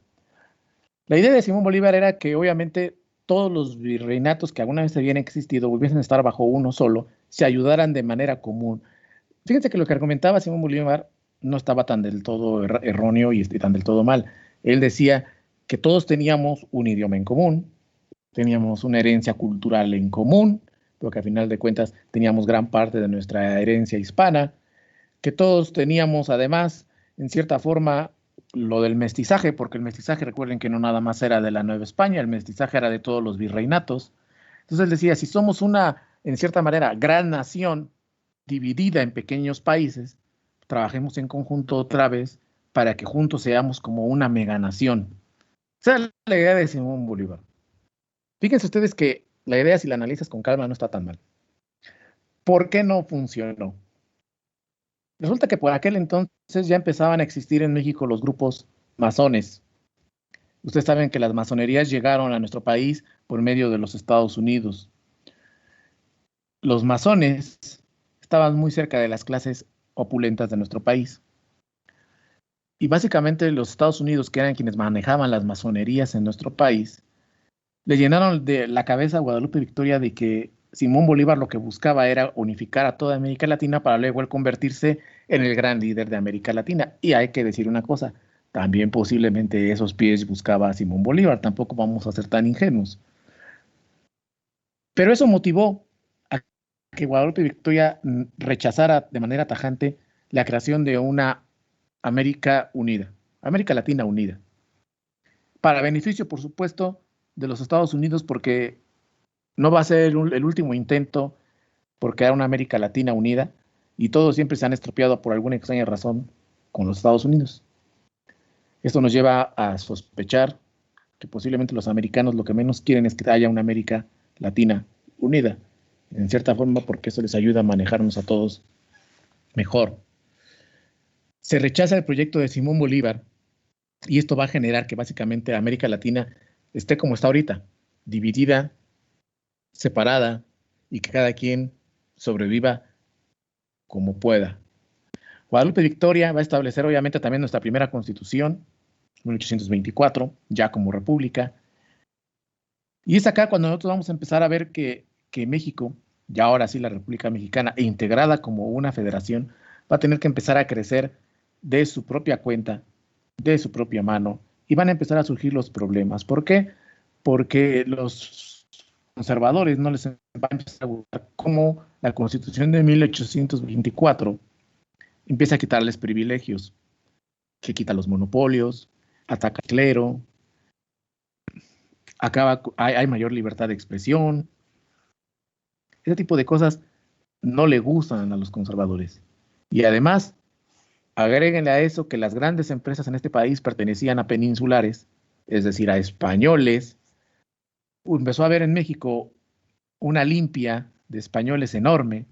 La idea de Simón Bolívar era que obviamente todos los virreinatos que alguna vez habían existido volviesen a estar bajo uno solo, se ayudaran de manera común. Fíjense que lo que argumentaba Simón Bolívar no estaba tan del todo erróneo y tan del todo mal. Él decía que todos teníamos un idioma en común, teníamos una herencia cultural en común, porque a final de cuentas teníamos gran parte de nuestra herencia hispana, que todos teníamos además, en cierta forma, lo del mestizaje, porque el mestizaje, recuerden que no nada más era de la Nueva España, el mestizaje era de todos los virreinatos. Entonces él decía, si somos una, en cierta manera, gran nación dividida en pequeños países, trabajemos en conjunto otra vez para que juntos seamos como una meganación. Esa es la idea de Simón Bolívar. Fíjense ustedes que la idea, si la analizas con calma, no está tan mal. ¿Por qué no funcionó? Resulta que por aquel entonces ya empezaban a existir en México los grupos masones. Ustedes saben que las masonerías llegaron a nuestro país por medio de los Estados Unidos. Los masones estaban muy cerca de las clases opulentas de nuestro país. Y básicamente los Estados Unidos, que eran quienes manejaban las masonerías en nuestro país, le llenaron de la cabeza a Guadalupe Victoria de que Simón Bolívar lo que buscaba era unificar a toda América Latina para luego él convertirse en el gran líder de América Latina. Y hay que decir una cosa, también posiblemente esos pies buscaba a Simón Bolívar, tampoco vamos a ser tan ingenuos. Pero eso motivó a que Guadalupe Victoria rechazara de manera tajante la creación de una América unida, América Latina unida, para beneficio, por supuesto, de los Estados Unidos, porque no va a ser el último intento por crear una América Latina unida, y todos siempre se han estropeado por alguna extraña razón con los Estados Unidos. Esto nos lleva a sospechar que posiblemente los americanos lo que menos quieren es que haya una América Latina unida, en cierta forma, porque eso les ayuda a manejarnos a todos mejor. Se rechaza el proyecto de Simón Bolívar y esto va a generar que básicamente América Latina esté como está ahorita, dividida, separada, y que cada quien sobreviva como pueda. Guadalupe Victoria va a establecer obviamente también nuestra primera constitución, 1824, ya como república. Y es acá cuando nosotros vamos a empezar a ver que México, ya ahora sí la República Mexicana, integrada como una federación, va a tener que empezar a crecer de su propia cuenta, de su propia mano, y van a empezar a surgir los problemas. ¿Por qué? Porque los conservadores no les va a empezar a gustar cómo la Constitución de 1824 empieza a quitarles privilegios, que quita los monopolios, ataca al clero, hay mayor libertad de expresión. Ese tipo de cosas no le gustan a los conservadores. Y además, agréguenle a eso que las grandes empresas en este país pertenecían a peninsulares, es decir, a españoles. Empezó a haber en México una limpia de españoles enorme,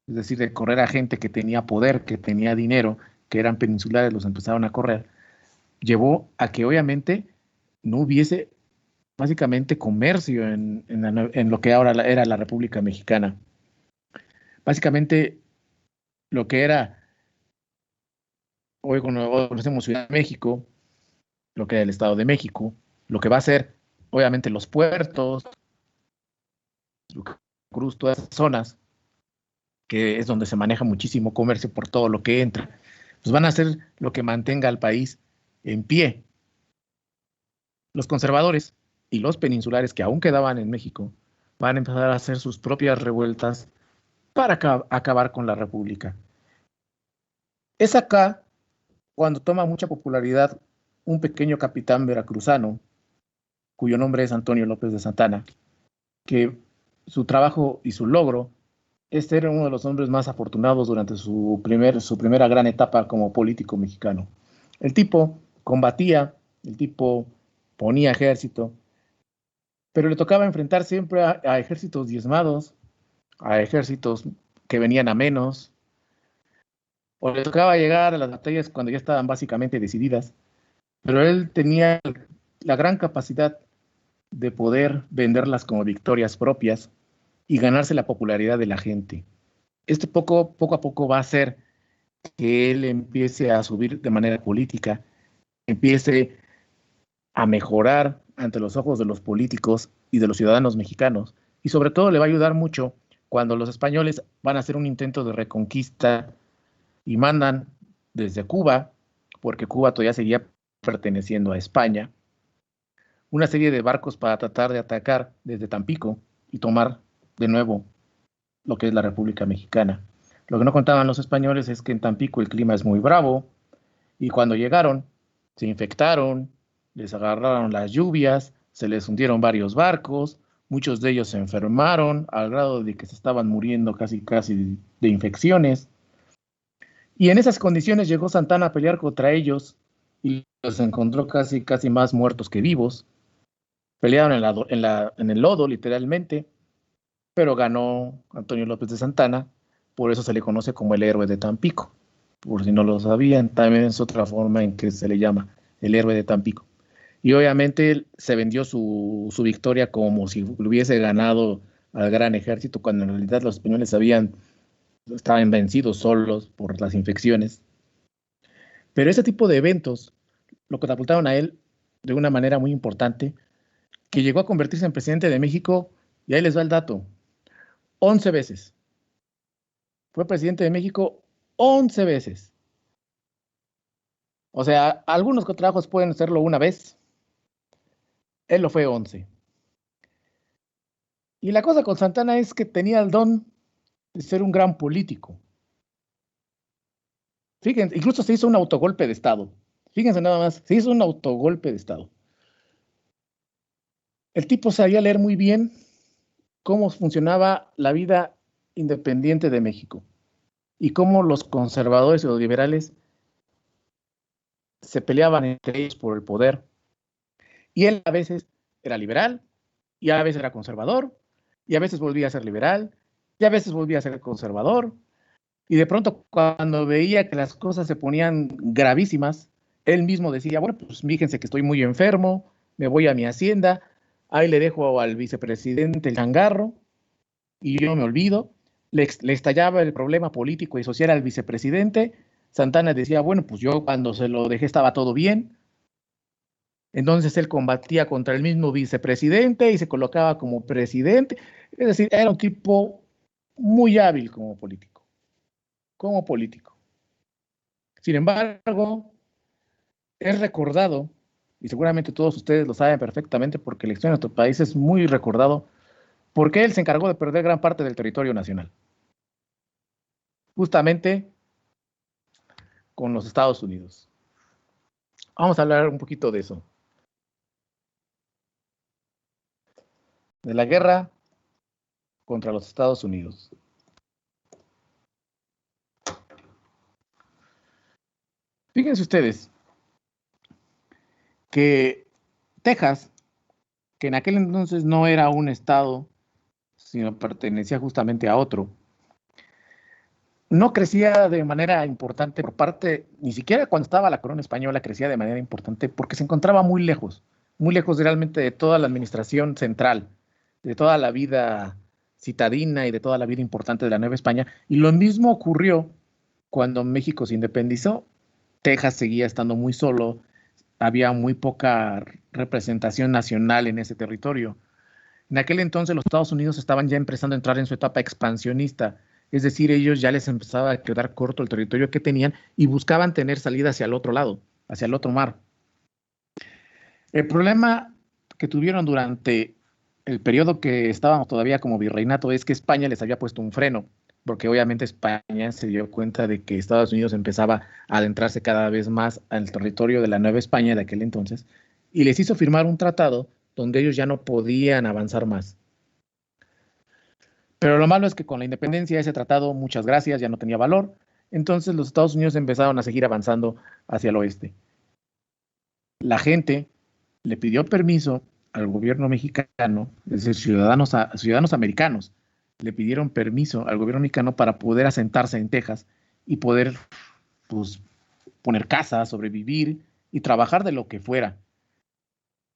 es decir, de correr a gente que tenía poder, que tenía dinero, que eran peninsulares, los empezaron a correr. Llevó a que obviamente no hubiese básicamente comercio en lo que ahora era la República Mexicana. Básicamente lo que era, hoy conocemos Ciudad de México, lo que era el Estado de México, lo que va a ser obviamente los puertos, Cruz, todas esas zonas, que es donde se maneja muchísimo comercio por todo lo que entra, pues van a ser lo que mantenga al país en pie. Los conservadores y los peninsulares que aún quedaban en México van a empezar a hacer sus propias revueltas para acabar con la República. Es acá cuando toma mucha popularidad un pequeño capitán veracruzano, cuyo nombre es Antonio López de Santana, que su trabajo y su logro es ser uno de los hombres más afortunados durante su primera gran etapa como político mexicano. El tipo combatía, el tipo ponía ejército, pero le tocaba enfrentar siempre a ejércitos diezmados, a ejércitos que venían a menos, o le tocaba llegar a las batallas cuando ya estaban básicamente decididas, pero él tenía la gran capacidad de poder venderlas como victorias propias y ganarse la popularidad de la gente. Esto poco a poco va a hacer que él empiece a subir de manera política, empiece a mejorar ante los ojos de los políticos y de los ciudadanos mexicanos, y sobre todo le va a ayudar mucho cuando los españoles van a hacer un intento de reconquista y mandan desde Cuba, porque Cuba todavía seguía perteneciendo a España, una serie de barcos para tratar de atacar desde Tampico y tomar de nuevo lo que es la República Mexicana. Lo que no contaban los españoles es que en Tampico el clima es muy bravo, y cuando llegaron se infectaron, les agarraron las lluvias, se les hundieron varios barcos, muchos de ellos se enfermaron al grado de que se estaban muriendo casi de infecciones. Y en esas condiciones llegó Santana a pelear contra ellos y los encontró casi más muertos que vivos. Pelearon en el lodo, literalmente, pero ganó Antonio López de Santana, por eso se le conoce como el héroe de Tampico. Por si no lo sabían, también es otra forma en que se le llama el héroe de Tampico. Y obviamente se vendió su victoria como si hubiese ganado al gran ejército, cuando en realidad los españoles estaban vencidos solos por las infecciones. Pero ese tipo de eventos lo catapultaron a él de una manera muy importante, que llegó a convertirse en presidente de México, y ahí les va el dato. 11 veces. Fue presidente de México 11 veces. O sea, algunos trabajos pueden hacerlo una vez. Él lo fue 11. Y la cosa con Santana es que tenía el don de ser un gran político. Fíjense, incluso se hizo un autogolpe de Estado. Fíjense nada más, se hizo un autogolpe de Estado. El tipo sabía leer muy bien cómo funcionaba la vida independiente de México y cómo los conservadores y los liberales se peleaban entre ellos por el poder. Y él a veces era liberal, y a veces era conservador, y a veces volvía a ser liberal, y a veces volvía a ser conservador. Y de pronto, cuando veía que las cosas se ponían gravísimas, él mismo decía, bueno, pues fíjense que estoy muy enfermo, me voy a mi hacienda, ahí le dejo al vicepresidente el changarro, y yo me olvido. Le estallaba el problema político y social al vicepresidente. Santana decía, bueno, pues yo cuando se lo dejé estaba todo bien. Entonces él combatía contra el mismo vicepresidente y se colocaba como presidente. Es decir, era un tipo muy hábil como político. Como político. Sin embargo, es recordado, y seguramente todos ustedes lo saben perfectamente porque la historia de nuestro país es muy recordado, porque él se encargó de perder gran parte del territorio nacional. Justamente con los Estados Unidos. Vamos a hablar un poquito de eso. De la guerra contra los Estados Unidos. Fíjense ustedes que Texas, que en aquel entonces no era un estado, sino pertenecía justamente a otro, no crecía de manera importante por parte, ni siquiera cuando estaba la corona española crecía de manera importante porque se encontraba muy lejos realmente de toda la administración central, de toda la vida citadina y de toda la vida importante de la Nueva España. Y lo mismo ocurrió cuando México se independizó. Texas seguía estando muy solo, había muy poca representación nacional en ese territorio. En aquel entonces los Estados Unidos estaban ya empezando a entrar en su etapa expansionista, es decir, ellos ya les empezaba a quedar corto el territorio que tenían y buscaban tener salida hacia el otro lado, hacia el otro mar. El problema que tuvieron durante el periodo que estábamos todavía como virreinato es que España les había puesto un freno, porque obviamente España se dio cuenta de que Estados Unidos empezaba a adentrarse cada vez más al territorio de la Nueva España de aquel entonces, y les hizo firmar un tratado donde ellos ya no podían avanzar más. Pero lo malo es que con la independencia ese tratado, muchas gracias, ya no tenía valor. Entonces los Estados Unidos empezaron a seguir avanzando hacia el oeste. La gente le pidió permiso al gobierno mexicano, es decir, ciudadanos americanos, le pidieron permiso al gobierno mexicano para poder asentarse en Texas y poder pues, poner casa, sobrevivir y trabajar de lo que fuera.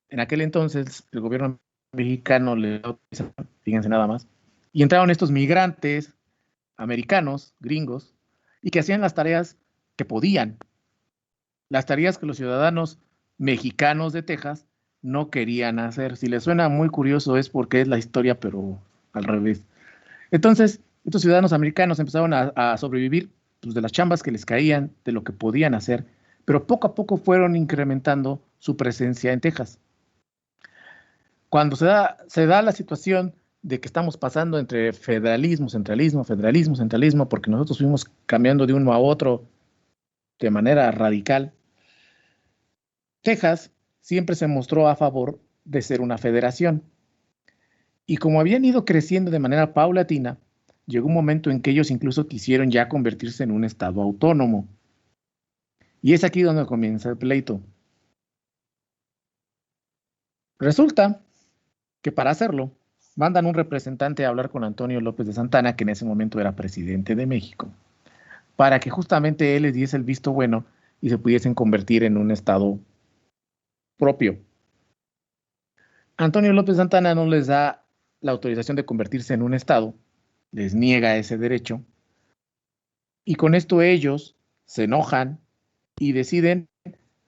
En aquel entonces el gobierno mexicano le fíjense nada más, y entraron estos migrantes americanos, gringos, y que hacían las tareas que podían, las tareas que los ciudadanos mexicanos de Texas no querían hacer. Si les suena muy curioso es porque es la historia, pero al revés. Entonces, estos ciudadanos americanos empezaron a sobrevivir pues, de las chambas que les caían, de lo que podían hacer, pero poco a poco fueron incrementando su presencia en Texas. Cuando se da la situación de que estamos pasando entre federalismo, centralismo, federalismo, centralismo, porque nosotros fuimos cambiando de uno a otro de manera radical, Texas siempre se mostró a favor de ser una federación. Y como habían ido creciendo de manera paulatina, llegó un momento en que ellos incluso quisieron ya convertirse en un estado autónomo. Y es aquí donde comienza el pleito. Resulta que para hacerlo, mandan un representante a hablar con Antonio López de Santana, que en ese momento era presidente de México, para que justamente él les diese el visto bueno y se pudiesen convertir en un estado propio. Antonio López de Santana no les da la autorización de convertirse en un estado, les niega ese derecho, y con esto ellos se enojan y deciden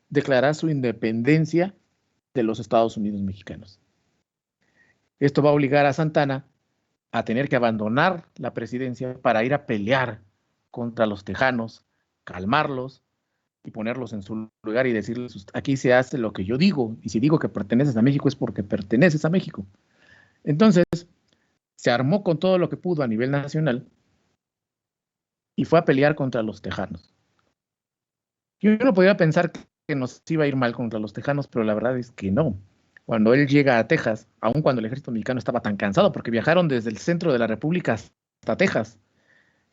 declarar su independencia de los Estados Unidos mexicanos. Esto va a obligar a Santana a tener que abandonar la presidencia para ir a pelear contra los tejanos, calmarlos y ponerlos en su lugar y decirles, aquí se hace lo que yo digo, y si digo que perteneces a México es porque perteneces a México. Entonces, se armó con todo lo que pudo a nivel nacional y fue a pelear contra los tejanos. Yo no podía pensar que nos iba a ir mal contra los tejanos, pero la verdad es que no. Cuando él llega a Texas, aun cuando el ejército mexicano estaba tan cansado, porque viajaron desde el centro de la República hasta Texas,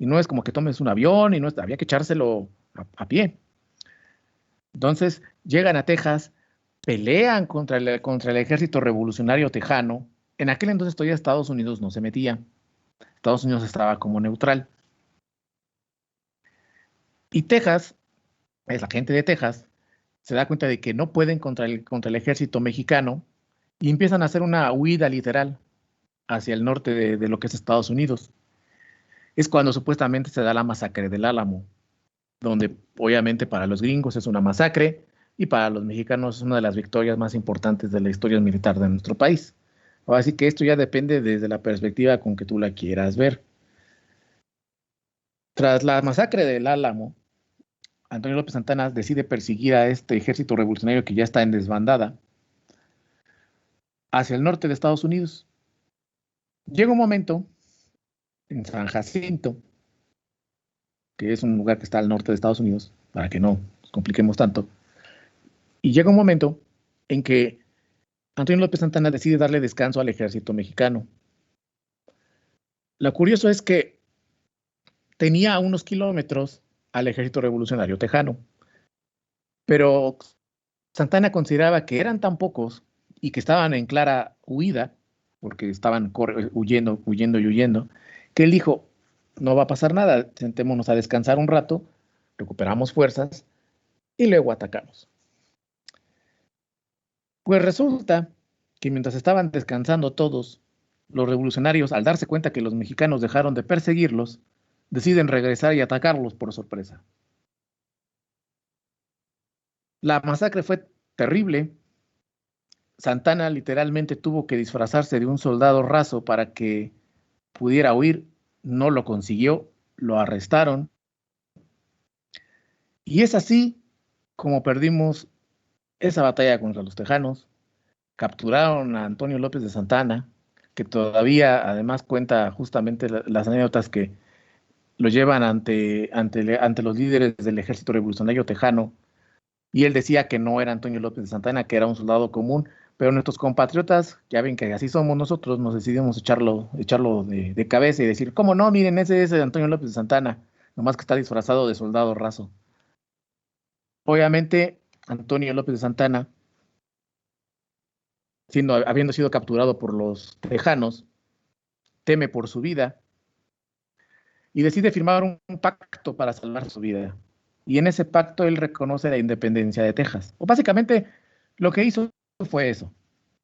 y no es como que tomes un avión, y no había que echárselo a pie. Entonces, llegan a Texas, pelean contra el ejército revolucionario tejano. En aquel entonces todavía Estados Unidos no se metía. Estados Unidos estaba como neutral. Y Texas, la gente de Texas, se da cuenta de que no pueden contra el ejército mexicano y empiezan a hacer una huida literal hacia el norte de lo que es Estados Unidos. Es cuando supuestamente se da la masacre del Álamo, donde obviamente para los gringos es una masacre y para los mexicanos es una de las victorias más importantes de la historia militar de nuestro país. Así que esto ya depende desde la perspectiva con que tú la quieras ver. Tras la masacre del Álamo, Antonio López Santana decide perseguir a este ejército revolucionario que ya está en desbandada hacia el norte de Estados Unidos. Llega un momento en San Jacinto, que es un lugar que está al norte de Estados Unidos, para que no nos compliquemos tanto, y llega un momento en que Antonio López Santana decide darle descanso al ejército mexicano. Lo curioso es que tenía a unos kilómetros al ejército revolucionario tejano, pero Santana consideraba que eran tan pocos y que estaban en clara huida, porque estaban huyendo, que él dijo, no va a pasar nada, sentémonos a descansar un rato, recuperamos fuerzas y luego atacamos. Pues resulta que mientras estaban descansando todos, los revolucionarios, al darse cuenta que los mexicanos dejaron de perseguirlos, deciden regresar y atacarlos por sorpresa. La masacre fue terrible. Santana literalmente tuvo que disfrazarse de un soldado raso para que pudiera huir. No lo consiguió, lo arrestaron. Y es así como perdimos esa batalla contra los tejanos. Capturaron a Antonio López de Santana, que todavía además cuenta justamente las anécdotas que lo llevan ante los líderes del ejército revolucionario tejano, y él decía que no era Antonio López de Santana, que era un soldado común, pero nuestros compatriotas, ya ven que así somos nosotros, nos decidimos echarlo de cabeza y decir, ¿cómo no? Miren, ese es Antonio López de Santana, nomás que está disfrazado de soldado raso. Obviamente, Antonio López de Santana, habiendo sido capturado por los tejanos, teme por su vida y decide firmar un pacto para salvar su vida. Y en ese pacto él reconoce la independencia de Texas. O básicamente lo que hizo fue eso.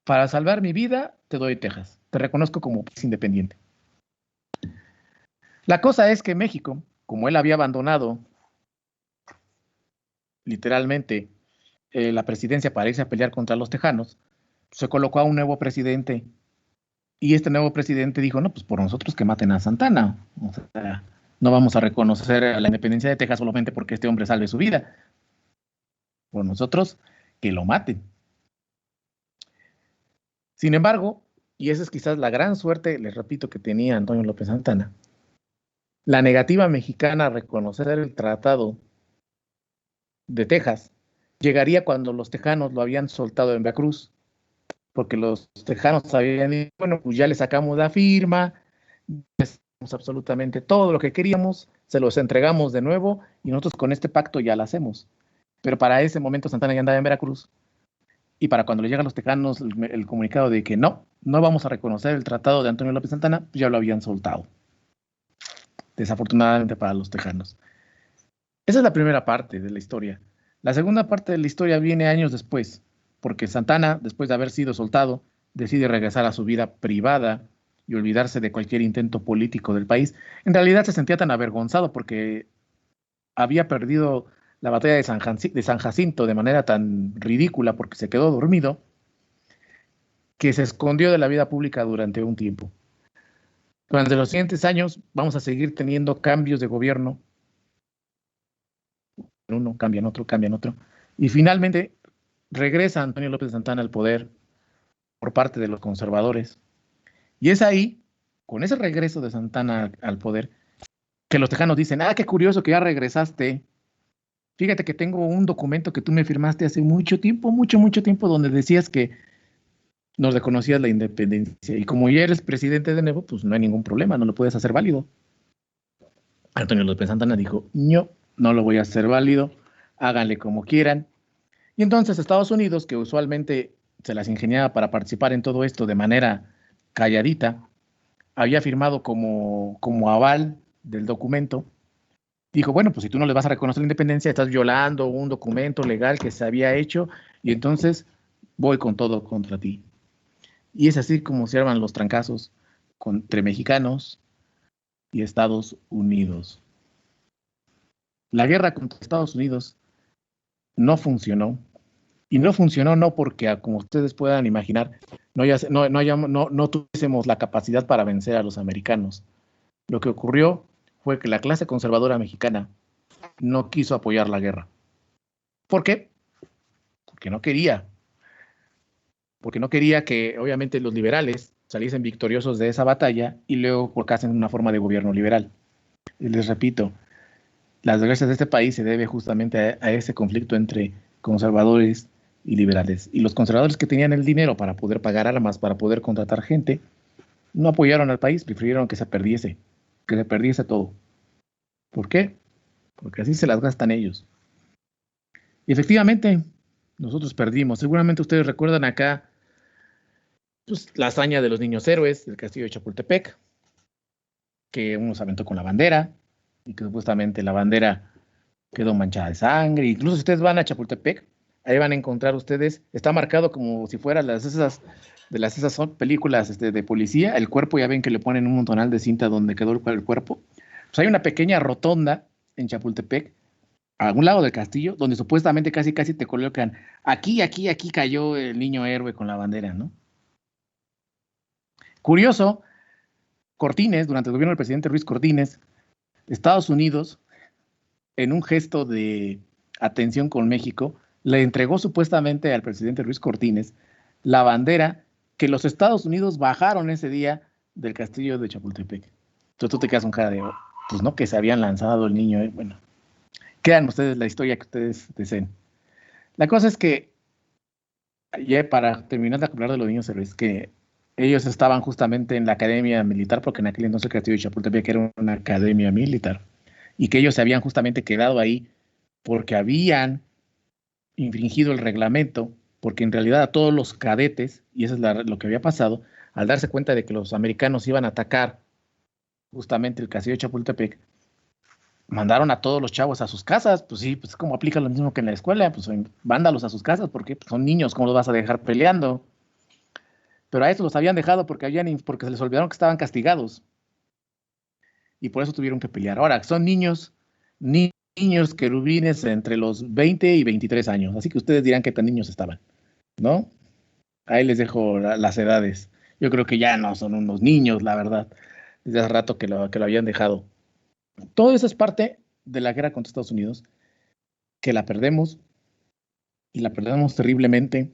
Para salvar mi vida, te doy Texas. Te reconozco como país independiente. La cosa es que México, como él había abandonado literalmente la presidencia para irse a pelear contra los tejanos, se colocó a un nuevo presidente. Y este nuevo presidente dijo, no, pues por nosotros que maten a Santana. O sea, no vamos a reconocer la independencia de Texas solamente porque este hombre salve su vida. Por nosotros que lo maten. Sin embargo, y esa es quizás la gran suerte, les repito, que tenía Antonio López Santana, la negativa mexicana a reconocer el Tratado de Texas llegaría cuando los tejanos lo habían soltado en Veracruz, porque los tejanos habían dicho, bueno, pues ya le sacamos la firma, hacemos absolutamente todo lo que queríamos, se los entregamos de nuevo y nosotros con este pacto ya lo hacemos. Pero para ese momento Santana ya andaba en Veracruz. Y para cuando le llegan los tejanos el comunicado de que no vamos a reconocer el tratado de Antonio López Santana, pues ya lo habían soltado. Desafortunadamente para los tejanos. Esa es la primera parte de la historia. La segunda parte de la historia viene años después, porque Santana, después de haber sido soltado, decide regresar a su vida privada y olvidarse de cualquier intento político del país. En realidad se sentía tan avergonzado porque había perdido la batalla de San Jacinto de manera tan ridícula porque se quedó dormido, que se escondió de la vida pública durante un tiempo. Durante los siguientes años vamos a seguir teniendo cambios de gobierno. Uno, cambian otro, cambian otro. Y finalmente regresa Antonio López de Santana al poder por parte de los conservadores. Y es ahí, con ese regreso de Santana al poder, que los tejanos dicen, qué curioso que ya regresaste. Fíjate que tengo un documento que tú me firmaste hace mucho tiempo, mucho tiempo, donde decías que nos reconocías la independencia. Y como ya eres presidente de nuevo, pues no hay ningún problema, no lo puedes hacer válido. Antonio López Santana dijo, no lo voy a hacer válido, háganle como quieran. Y entonces Estados Unidos, que usualmente se las ingeniaba para participar en todo esto de manera calladita, había firmado como aval del documento, dijo, bueno, pues si tú no le vas a reconocer la independencia, estás violando un documento legal que se había hecho y entonces voy con todo contra ti. Y es así como se arman los trancazos entre mexicanos y Estados Unidos. La guerra contra Estados Unidos no funcionó. Y no funcionó no porque, como ustedes puedan imaginar, no tuviésemos la capacidad para vencer a los americanos. Lo que ocurrió fue que la clase conservadora mexicana no quiso apoyar la guerra. ¿Por qué? Porque no quería. Porque no quería que, obviamente, los liberales saliesen victoriosos de esa batalla y luego colocasen una forma de gobierno liberal. Y les repito, las desgracias de este país se debe justamente a ese conflicto entre conservadores y liberales. Y los conservadores que tenían el dinero para poder pagar armas, para poder contratar gente, no apoyaron al país, prefirieron que se perdiese todo. ¿Por qué? Porque así se las gastan ellos. Y efectivamente, nosotros perdimos. Seguramente ustedes recuerdan acá pues, la hazaña de los niños héroes del castillo de Chapultepec, que uno se aventó con la bandera y que supuestamente la bandera quedó manchada de sangre. Incluso si ustedes van a Chapultepec, ahí van a encontrar ustedes, está marcado como si fueran esas son películas de policía, el cuerpo, ya ven que le ponen un montonal de cinta donde quedó el cuerpo. Pues hay una pequeña rotonda en Chapultepec, a un lado del castillo, donde supuestamente casi te colocan, aquí cayó el niño héroe con la bandera, ¿no? Curioso, Cortines, durante el gobierno del presidente Ruiz Cortines, Estados Unidos, en un gesto de atención con México, le entregó supuestamente al presidente Ruiz Cortines la bandera que los Estados Unidos bajaron ese día del castillo de Chapultepec. Entonces tú te quedas con cara de, pues no, que se habían lanzado el niño. Bueno, crean ustedes la historia que ustedes deseen. La cosa es que, ya para terminar de hablar de los niños héroes, que ellos estaban justamente en la academia militar, porque en aquel entonces el castillo de Chapultepec era una academia militar, y que ellos se habían justamente quedado ahí porque habían infringido el reglamento, porque en realidad a todos los cadetes, y eso es lo que había pasado, al darse cuenta de que los americanos iban a atacar justamente el castillo de Chapultepec, mandaron a todos los chavos a sus casas. Pues sí, pues como aplica lo mismo que en la escuela, pues mándalos a sus casas porque pues, son niños, ¿cómo los vas a dejar peleando? Pero a estos los habían dejado porque se les olvidaron que estaban castigados y por eso tuvieron que pelear. Ahora, son niños querubines entre los 20 y 23 años, así que ustedes dirán qué tan niños estaban, ¿no? Ahí les dejo las edades. Yo creo que ya no son unos niños, la verdad. Desde hace rato que lo habían dejado. Todo eso es parte de la guerra contra Estados Unidos, que la perdemos y la perdemos terriblemente.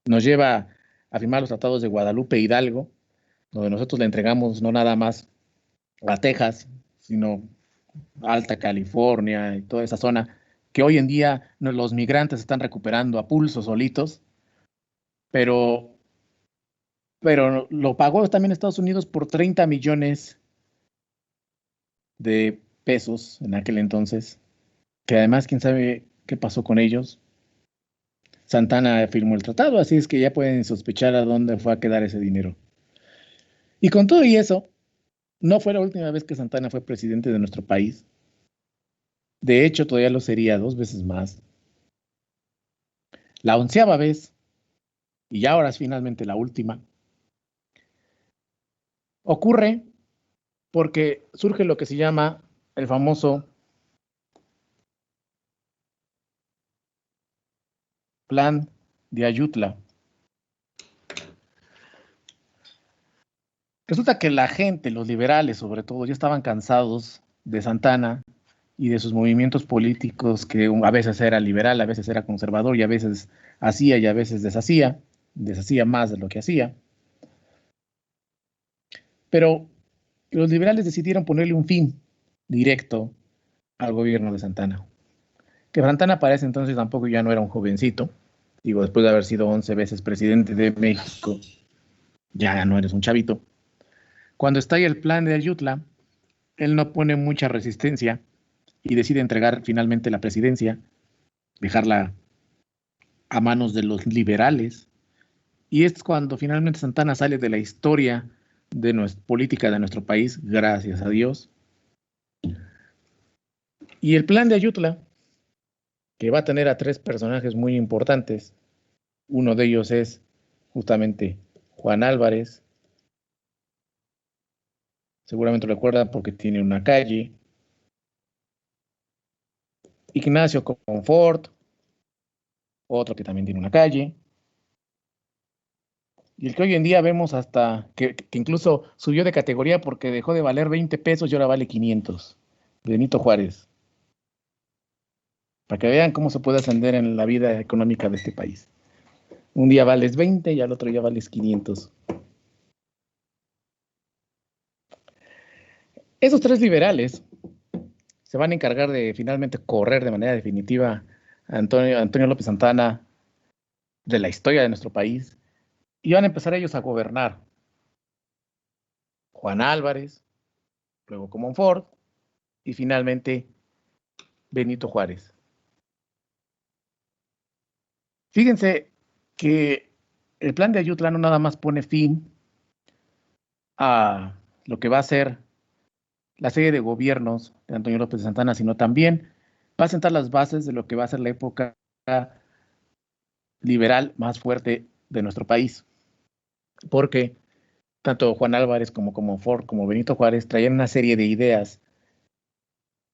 Nos lleva a firmar los tratados de Guadalupe Hidalgo, donde nosotros le entregamos no nada más a Texas, sino Alta California y toda esa zona, que hoy en día los migrantes están recuperando a pulso solitos, pero lo pagó también Estados Unidos por 30 millones de pesos en aquel entonces, que además quién sabe qué pasó con ellos. Santana firmó el tratado, así es que ya pueden sospechar a dónde fue a quedar ese dinero. Y con todo y eso, no fue la última vez que Santana fue presidente de nuestro país. De hecho, todavía lo sería 2 veces más. La 11ª vez, y ya ahora es finalmente la última, ocurre porque surge lo que se llama el famoso Plan de Ayutla. Resulta que la gente, los liberales sobre todo, ya estaban cansados de Santana y de sus movimientos políticos, que a veces era liberal, a veces era conservador, y a veces hacía y a veces deshacía más de lo que hacía. Pero los liberales decidieron ponerle un fin directo al gobierno de Santana. Que Santana para ese entonces tampoco ya no era un jovencito. Digo, después de haber sido 11 veces presidente de México, ya no eres un chavito. Cuando estalla el plan de Ayutla, él no pone mucha resistencia y decide entregar finalmente la presidencia, dejarla a manos de los liberales. Y es cuando finalmente Santana sale de la historia de nuestra política de nuestro país, gracias a Dios. Y el plan de Ayutla, que va a tener a 3 personajes muy importantes, uno de ellos es justamente Juan Álvarez, seguramente lo recuerdan porque tiene una calle, Ignacio Confort, otro que también tiene una calle, y el que hoy en día vemos hasta que incluso subió de categoría porque dejó de valer 20 pesos y ahora vale 500, Benito Juárez, para que vean cómo se puede ascender en la vida económica de este país. Un día vales 20 y al otro día vales 500. Esos 3 liberales se van a encargar de finalmente correr de manera definitiva a Antonio López Santana de la historia de nuestro país y van a empezar ellos a gobernar. Juan Álvarez, luego Comonfort y finalmente Benito Juárez. Fíjense que el plan de Ayutla no nada más pone fin a lo que va a ser la serie de gobiernos de Antonio López de Santana, sino también va a sentar las bases de lo que va a ser la época liberal más fuerte de nuestro país. Porque tanto Juan Álvarez como Ford, como Benito Juárez traían una serie de ideas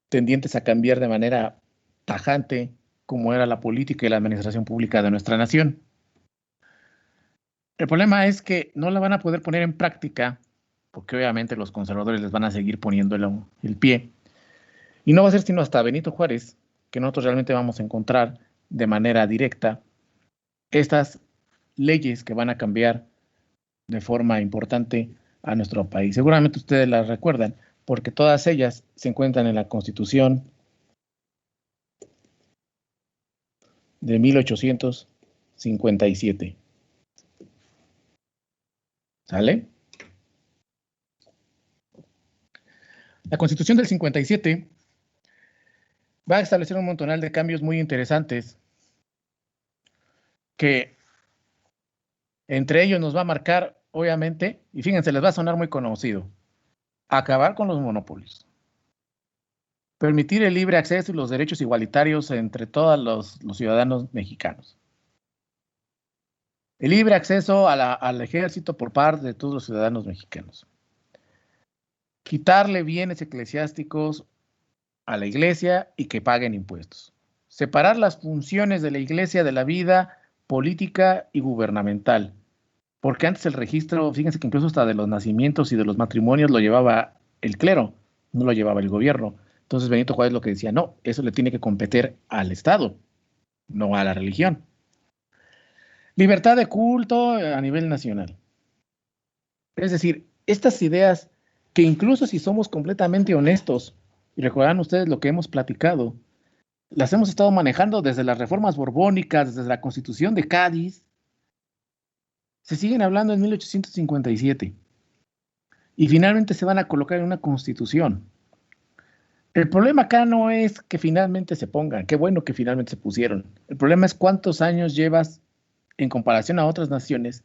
tendientes a cambiar de manera tajante como era la política y la administración pública de nuestra nación. El problema es que no la van a poder poner en práctica porque obviamente los conservadores les van a seguir poniendo el pie. Y no va a ser sino hasta Benito Juárez que nosotros realmente vamos a encontrar de manera directa estas leyes que van a cambiar de forma importante a nuestro país. Seguramente ustedes las recuerdan, porque todas ellas se encuentran en la Constitución de 1857. ¿Sale? La Constitución del 57 va a establecer un montonal de cambios muy interesantes que entre ellos nos va a marcar, obviamente, y fíjense, les va a sonar muy conocido, acabar con los monopolios, permitir el libre acceso y los derechos igualitarios entre todos los ciudadanos mexicanos, el libre acceso al ejército por parte de todos los ciudadanos mexicanos, quitarle bienes eclesiásticos a la iglesia y que paguen impuestos, separar las funciones de la iglesia de la vida política y gubernamental, porque antes el registro, fíjense que incluso hasta de los nacimientos y de los matrimonios lo llevaba el clero, no lo llevaba el gobierno. Entonces Benito Juárez lo que decía, no, eso le tiene que competir al Estado, no a la religión. Libertad de culto a nivel nacional. Es decir, estas ideas que incluso si somos completamente honestos, y recordarán ustedes lo que hemos platicado, las hemos estado manejando desde las reformas borbónicas, desde la Constitución de Cádiz, se siguen hablando en 1857 y finalmente se van a colocar en una Constitución. El problema acá no es que finalmente se pongan, qué bueno que finalmente se pusieron. El problema es cuántos años llevas en comparación a otras naciones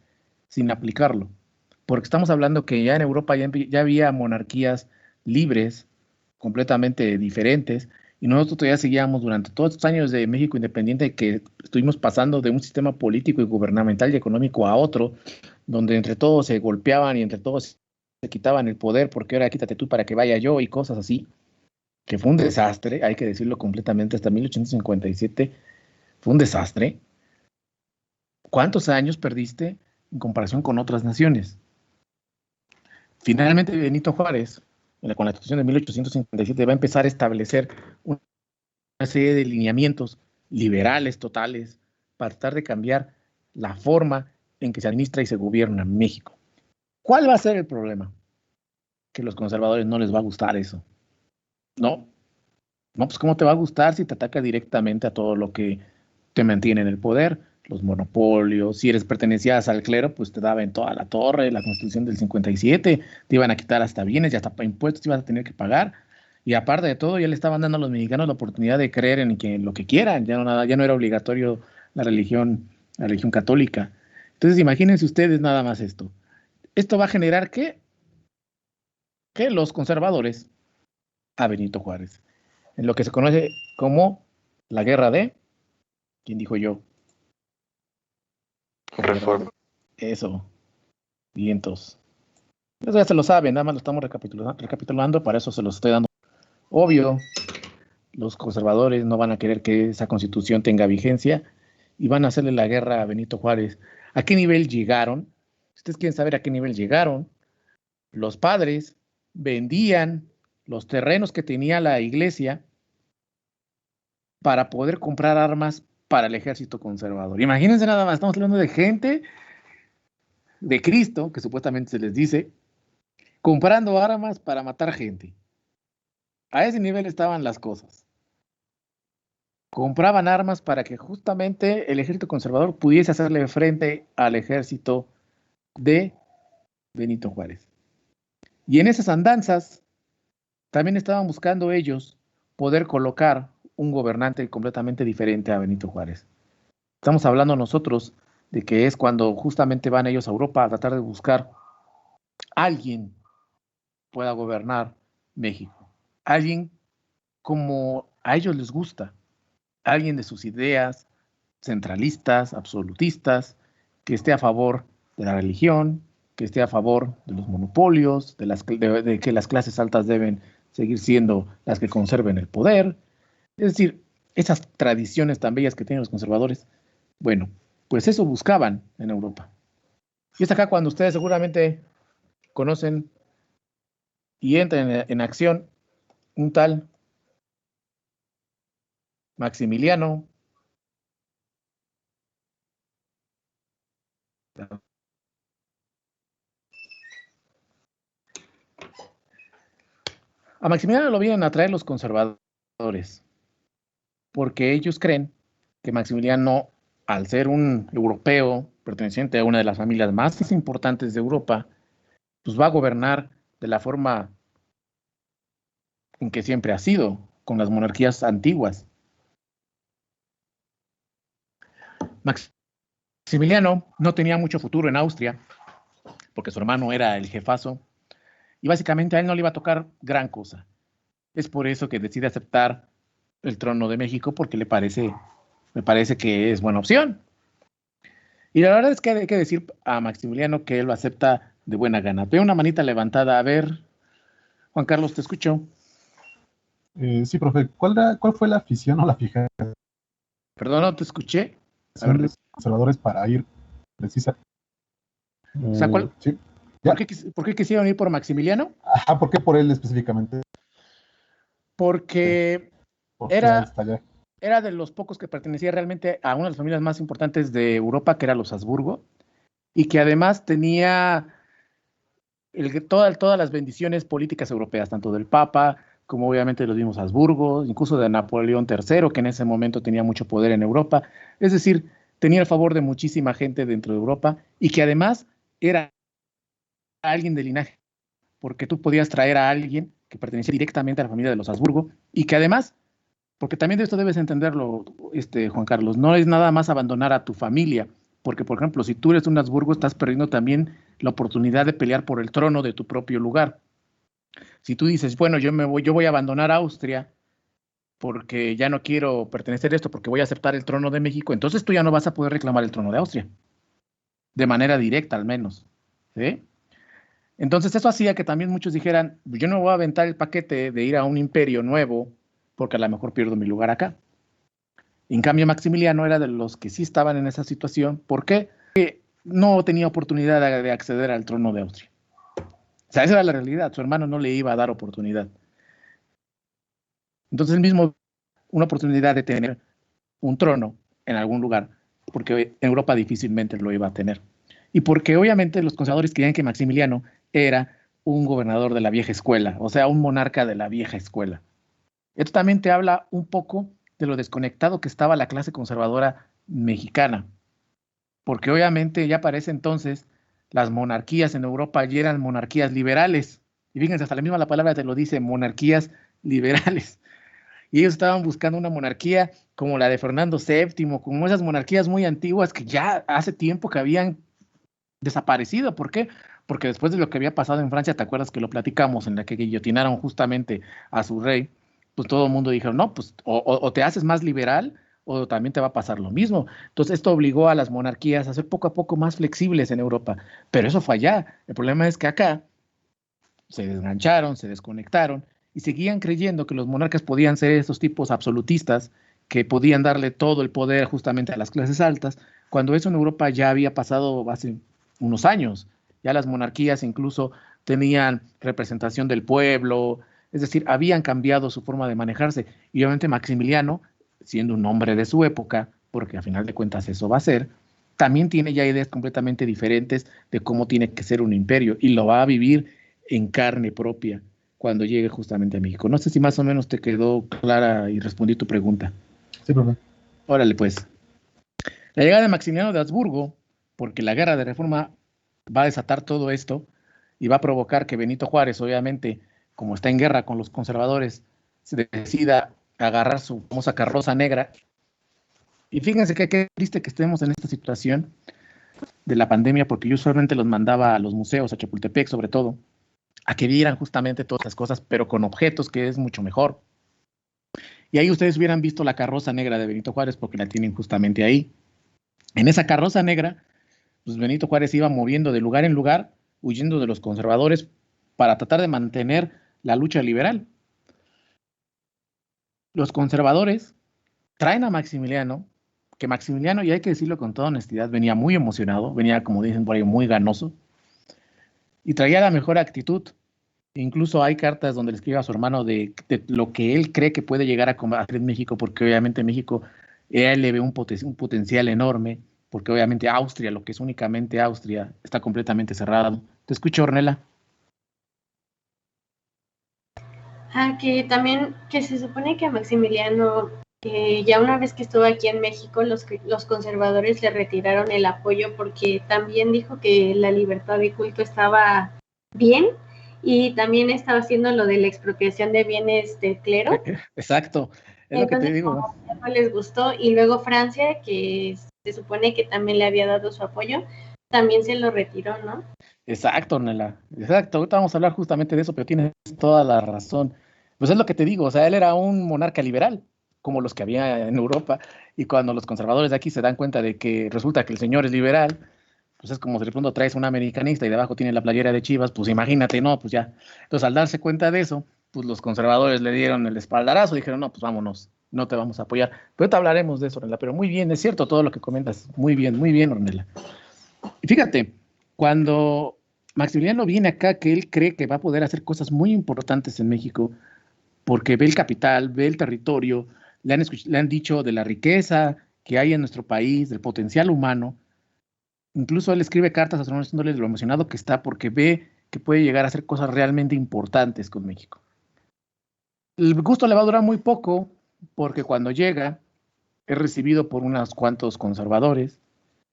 sin aplicarlo. Porque estamos hablando que ya en Europa ya había monarquías libres, completamente diferentes, y nosotros todavía seguíamos durante todos estos años de México independiente que estuvimos pasando de un sistema político y gubernamental y económico a otro, donde entre todos se golpeaban y entre todos se quitaban el poder, porque ahora quítate tú para que vaya yo y cosas así, que fue un desastre, hay que decirlo completamente, hasta 1857 fue un desastre. ¿Cuántos años perdiste en comparación con otras naciones? Finalmente, Benito Juárez, con la Constitución de 1857, va a empezar a establecer una serie de lineamientos liberales totales para tratar de cambiar la forma en que se administra y se gobierna en México. ¿Cuál va a ser el problema? Que a los conservadores no les va a gustar eso. No, pues ¿cómo te va a gustar si te ataca directamente a todo lo que te mantiene en el poder? Los monopolios, si pertenecías al clero, pues te daba en toda la torre, la Constitución del 57, te iban a quitar hasta bienes y hasta impuestos ibas a tener que pagar. Y aparte de todo, ya le estaban dando a los mexicanos la oportunidad de creer en lo que quieran, ya no era obligatorio la religión católica. Entonces, imagínense ustedes nada más esto. Esto va a generar que los conservadores a Benito Juárez, en lo que se conoce como la guerra de, ¿quién dijo yo? Reforma. Eso, vientos. Eso ya se lo saben, nada más lo estamos recapitulando, para eso se los estoy dando. Obvio, los conservadores no van a querer que esa constitución tenga vigencia y van a hacerle la guerra a Benito Juárez. ¿A qué nivel llegaron? Si ustedes quieren saber a qué nivel llegaron, los padres vendían los terrenos que tenía la iglesia para poder comprar armas para el ejército conservador. Imagínense nada más, estamos hablando de gente de Cristo, que supuestamente se les dice, comprando armas para matar gente. A ese nivel estaban las cosas. Compraban armas para que justamente el ejército conservador pudiese hacerle frente al ejército de Benito Juárez. Y en esas andanzas también estaban buscando ellos poder colocar un gobernante completamente diferente a Benito Juárez. Estamos hablando nosotros de que es cuando justamente van ellos a Europa a tratar de buscar a alguien pueda gobernar México. Alguien como a ellos les gusta. Alguien de sus ideas centralistas, absolutistas, que esté a favor de la religión, que esté a favor de los monopolios, de que las clases altas deben seguir siendo las que conserven el poder. Es decir, esas tradiciones tan bellas que tienen los conservadores, bueno, pues eso buscaban en Europa. Y es acá cuando ustedes seguramente conocen y entran en acción un tal Maximiliano. A Maximiliano lo vienen a traer los conservadores, porque ellos creen que Maximiliano, al ser un europeo perteneciente a una de las familias más importantes de Europa, pues va a gobernar de la forma en que siempre ha sido, con las monarquías antiguas. Maximiliano no tenía mucho futuro en Austria, porque su hermano era el jefazo, y básicamente a él no le iba a tocar gran cosa. Es por eso que decide aceptar el trono de México, porque me parece que es buena opción. Y la verdad es que hay que decir a Maximiliano que él lo acepta de buena gana. Veo una manita levantada. A ver, Juan Carlos, te escucho. Sí, profe, ¿cuál fue la afición o la fijación Perdón, no te escuché. de los conservadores para ir precisa? O sea, Sí. ¿Por qué quisieron ir por Maximiliano? Ajá, ¿por qué por él específicamente? Porque era de los pocos que pertenecía realmente a una de las familias más importantes de Europa, que era los Habsburgo, y que además tenía todas las bendiciones políticas europeas, tanto del Papa, como obviamente de los mismos Habsburgo, incluso de Napoleón III, que en ese momento tenía mucho poder en Europa. Es decir, tenía el favor de muchísima gente dentro de Europa, y que además era alguien de linaje, porque tú podías traer a alguien que pertenecía directamente a la familia de los Habsburgo, y que además, porque también de esto debes entenderlo, Juan Carlos, no es nada más abandonar a tu familia, porque, por ejemplo, si tú eres un Habsburgo, estás perdiendo también la oportunidad de pelear por el trono de tu propio lugar. Si tú dices, bueno, yo voy a abandonar Austria porque ya no quiero pertenecer a esto, porque voy a aceptar el trono de México, entonces tú ya no vas a poder reclamar el trono de Austria, de manera directa al menos, ¿sí? Entonces eso hacía que también muchos dijeran, yo no voy a aventar el paquete de ir a un imperio nuevo, porque a lo mejor pierdo mi lugar acá. En cambio, Maximiliano era de los que sí estaban en esa situación. ¿Por qué? Porque no tenía oportunidad de acceder al trono de Austria. O sea, esa era la realidad. Su hermano no le iba a dar oportunidad. Entonces, él mismo, una oportunidad de tener un trono en algún lugar, porque en Europa difícilmente lo iba a tener. Y porque obviamente los conservadores querían que Maximiliano era un gobernador de la vieja escuela, o sea, un monarca de la vieja escuela. Esto también te habla un poco de lo desconectado que estaba la clase conservadora mexicana, porque obviamente ya para ese entonces las monarquías en Europa ya eran monarquías liberales. Y fíjense, hasta la misma la palabra te lo dice, monarquías liberales. Y ellos estaban buscando una monarquía como la de Fernando VII, como esas monarquías muy antiguas que ya hace tiempo que habían desaparecido. ¿Por qué? Porque después de lo que había pasado en Francia, ¿te acuerdas que lo platicamos? En la que guillotinaron justamente a su rey, pues todo el mundo dijo, no, pues o te haces más liberal o también te va a pasar lo mismo. Entonces esto obligó a las monarquías a ser poco a poco más flexibles en Europa, pero eso fue allá. El problema es que acá se desgancharon, se desconectaron y seguían creyendo que los monarcas podían ser estos tipos absolutistas que podían darle todo el poder justamente a las clases altas, cuando eso en Europa ya había pasado hace unos años. Ya las monarquías incluso tenían representación del pueblo, es decir, habían cambiado su forma de manejarse. Y obviamente Maximiliano, siendo un hombre de su época, porque a final de cuentas eso va a ser, también tiene ya ideas completamente diferentes de cómo tiene que ser un imperio y lo va a vivir en carne propia cuando llegue justamente a México. No sé si más o menos te quedó clara y respondí tu pregunta. Sí, profe. Órale, pues. La llegada de Maximiliano de Habsburgo, porque la guerra de reforma va a desatar todo esto y va a provocar que Benito Juárez, obviamente, como está en guerra con los conservadores, se decida agarrar su famosa carroza negra. Y fíjense que qué triste que estemos en esta situación de la pandemia, porque yo usualmente los mandaba a los museos, a Chapultepec sobre todo, a que vieran justamente todas las cosas, pero con objetos, que es mucho mejor. Y ahí ustedes hubieran visto la carroza negra de Benito Juárez, porque la tienen justamente ahí. En esa carroza negra, pues Benito Juárez iba moviendo de lugar en lugar, huyendo de los conservadores para tratar de mantener la lucha liberal. Los conservadores traen a Maximiliano, que Maximiliano, y hay que decirlo con toda honestidad, venía muy emocionado, venía, como dicen por ahí, muy ganoso, y traía la mejor actitud. Incluso hay cartas donde le escribe a su hermano de lo que él cree que puede llegar a hacer en México, porque obviamente México, él le ve un potencial enorme, porque obviamente Austria, lo que es únicamente Austria, está completamente cerrado. Te escucho, Ornella. Que también, que se supone que a Maximiliano, ya una vez que estuvo aquí en México, los conservadores le retiraron el apoyo porque también dijo que la libertad de culto estaba bien y también estaba haciendo lo de la expropiación de bienes del clero. Exacto, es Entonces, lo que te digo. No les gustó, y luego Francia, que se supone que también le había dado su apoyo, también se lo retiró, ¿no? Exacto, Ornella, exacto. Ahorita vamos a hablar justamente de eso, pero tienes toda la razón. Pues es lo que te digo, o sea, él era un monarca liberal, como los que había en Europa, y cuando los conservadores de aquí se dan cuenta de que resulta que el señor es liberal, pues es como si de pronto traes un americanista y debajo tiene la playera de Chivas, pues imagínate, no, pues ya. Entonces, al darse cuenta de eso, pues los conservadores le dieron el espaldarazo y dijeron, no, pues vámonos, no te vamos a apoyar. Pero ahorita hablaremos de eso, Ornella, pero muy bien, es cierto todo lo que comentas, muy bien, Ornella. Y fíjate, cuando Maximiliano viene acá, que él cree que va a poder hacer cosas muy importantes en México, porque ve el capital, ve el territorio, le han dicho de la riqueza que hay en nuestro país, del potencial humano. Incluso él escribe cartas a su hermano diciéndole lo emocionado que está porque ve que puede llegar a hacer cosas realmente importantes con México. El gusto le va a durar muy poco, porque cuando llega es recibido por unos cuantos conservadores,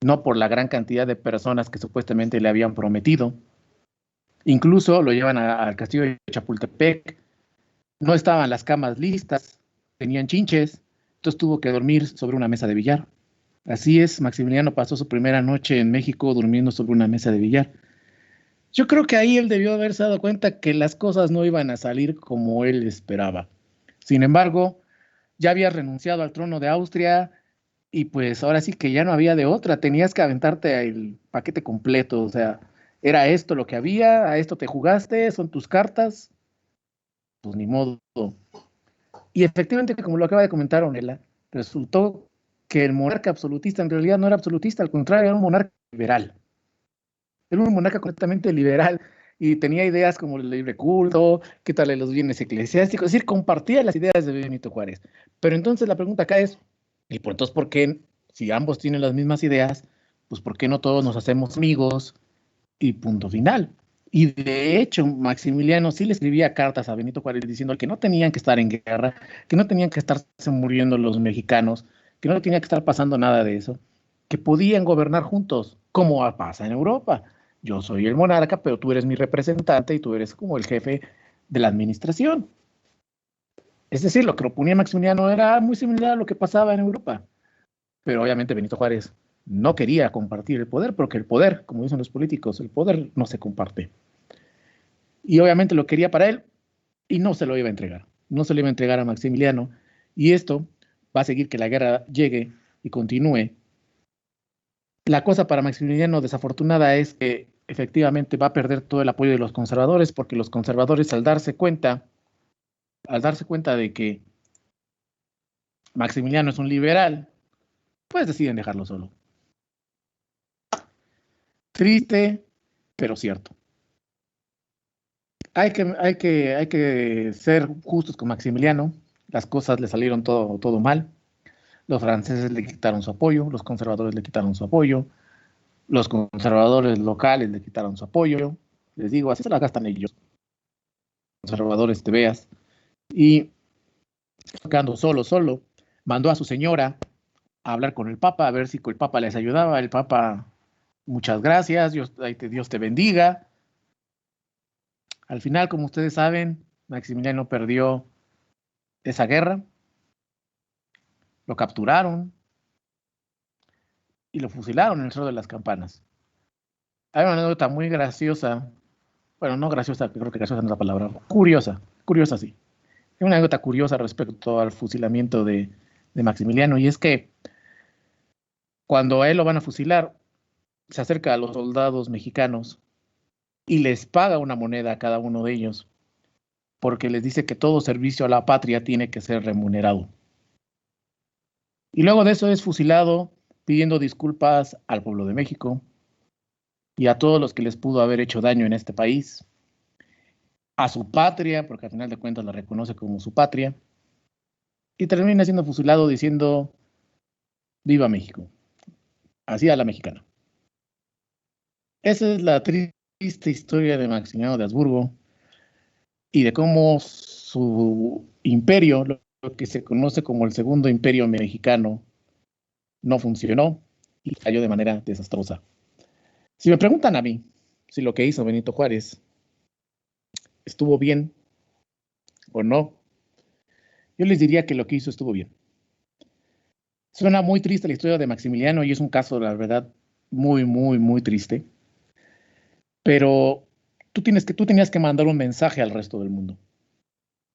no por la gran cantidad de personas que supuestamente le habían prometido. Incluso lo llevan al castillo de Chapultepec, no estaban las camas listas, tenían chinches, entonces tuvo que dormir sobre una mesa de billar. Así es, Maximiliano pasó su primera noche en México durmiendo sobre una mesa de billar. Yo creo que ahí él debió haberse dado cuenta que las cosas no iban a salir como él esperaba. Sin embargo, ya había renunciado al trono de Austria y pues ahora sí que ya no había de otra, tenías que aventarte el paquete completo, o sea, era esto lo que había, a esto te jugaste, son tus cartas, pues ni modo. Y efectivamente, como lo acaba de comentar Onela, resultó que el monarca absolutista en realidad no era absolutista, al contrario, era un monarca liberal. Era un monarca completamente liberal y tenía ideas como el libre culto, qué tal los bienes eclesiásticos, es decir, compartía las ideas de Benito Juárez. Pero entonces la pregunta acá es, ¿y por entonces por qué, si ambos tienen las mismas ideas, pues por qué no todos nos hacemos amigos y punto final? Y de hecho, Maximiliano sí le escribía cartas a Benito Juárez diciendo que no tenían que estar en guerra, que no tenían que estarse muriendo los mexicanos, que no tenía que estar pasando nada de eso, que podían gobernar juntos, como pasa en Europa. Yo soy el monarca, pero tú eres mi representante y tú eres como el jefe de la administración. Es decir, lo que proponía Maximiliano era muy similar a lo que pasaba en Europa. Pero obviamente Benito Juárez no quería compartir el poder, porque el poder, como dicen los políticos, el poder no se comparte. Y obviamente lo quería para él y no se lo iba a entregar. No se lo iba a entregar a Maximiliano. Y esto va a seguir que la guerra llegue y continúe. La cosa para Maximiliano desafortunada es que efectivamente va a perder todo el apoyo de los conservadores, porque los conservadores al darse cuenta de que Maximiliano es un liberal, pues deciden dejarlo solo. Triste, pero cierto. Hay que ser justos con Maximiliano. Las cosas le salieron todo mal. Los franceses le quitaron su apoyo, los conservadores le quitaron su apoyo, los conservadores locales le quitaron su apoyo. Les digo, así se la gastan ellos, conservadores te veas. Y quedando solo, mandó a su señora a hablar con el Papa, a ver si el Papa les ayudaba. El Papa, muchas gracias, Dios te bendiga. Al final, como ustedes saben, Maximiliano perdió esa guerra, lo capturaron y lo fusilaron en el Cerro de las Campanas. Hay una anécdota muy graciosa, bueno, no graciosa, creo que graciosa no es la palabra, curiosa sí. Hay una anécdota curiosa respecto al fusilamiento de Maximiliano, y es que cuando a él lo van a fusilar, se acerca a los soldados mexicanos y les paga una moneda a cada uno de ellos, porque les dice que todo servicio a la patria tiene que ser remunerado. Y luego de eso es fusilado pidiendo disculpas al pueblo de México y a todos los que les pudo haber hecho daño en este país, a su patria, porque al final de cuentas la reconoce como su patria, y termina siendo fusilado diciendo viva México, así a la mexicana. Esa es la triste historia de Maximiliano de Habsburgo y de cómo su imperio, lo que se conoce como el Segundo Imperio Mexicano, no funcionó y cayó de manera desastrosa. Si me preguntan a mí si lo que hizo Benito Juárez estuvo bien o no, yo les diría que lo que hizo estuvo bien. Suena muy triste la historia de Maximiliano y es un caso, la verdad, muy triste. Pero tú tenías que mandar un mensaje al resto del mundo.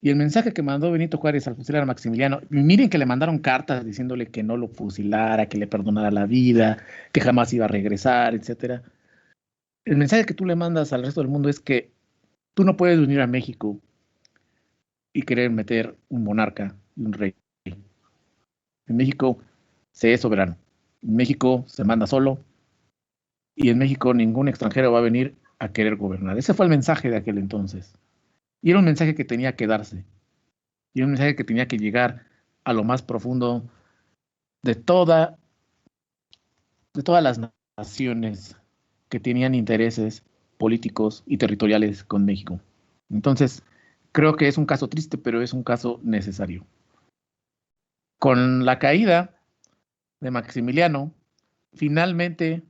Y el mensaje que mandó Benito Juárez al fusilar a Maximiliano, miren que le mandaron cartas diciéndole que no lo fusilara, que le perdonara la vida, que jamás iba a regresar, etc. El mensaje que tú le mandas al resto del mundo es que tú no puedes unir a México y querer meter un monarca y un rey. En México se es soberano. En México se manda solo y en México ningún extranjero va a venir a querer gobernar. Ese fue el mensaje de aquel entonces. Y era un mensaje que tenía que darse. Y era un mensaje que tenía que llegar a lo más profundo de todas las naciones que tenían intereses políticos y territoriales con México. Entonces, creo que es un caso triste, pero es un caso necesario. Con la caída de Maximiliano, finalmente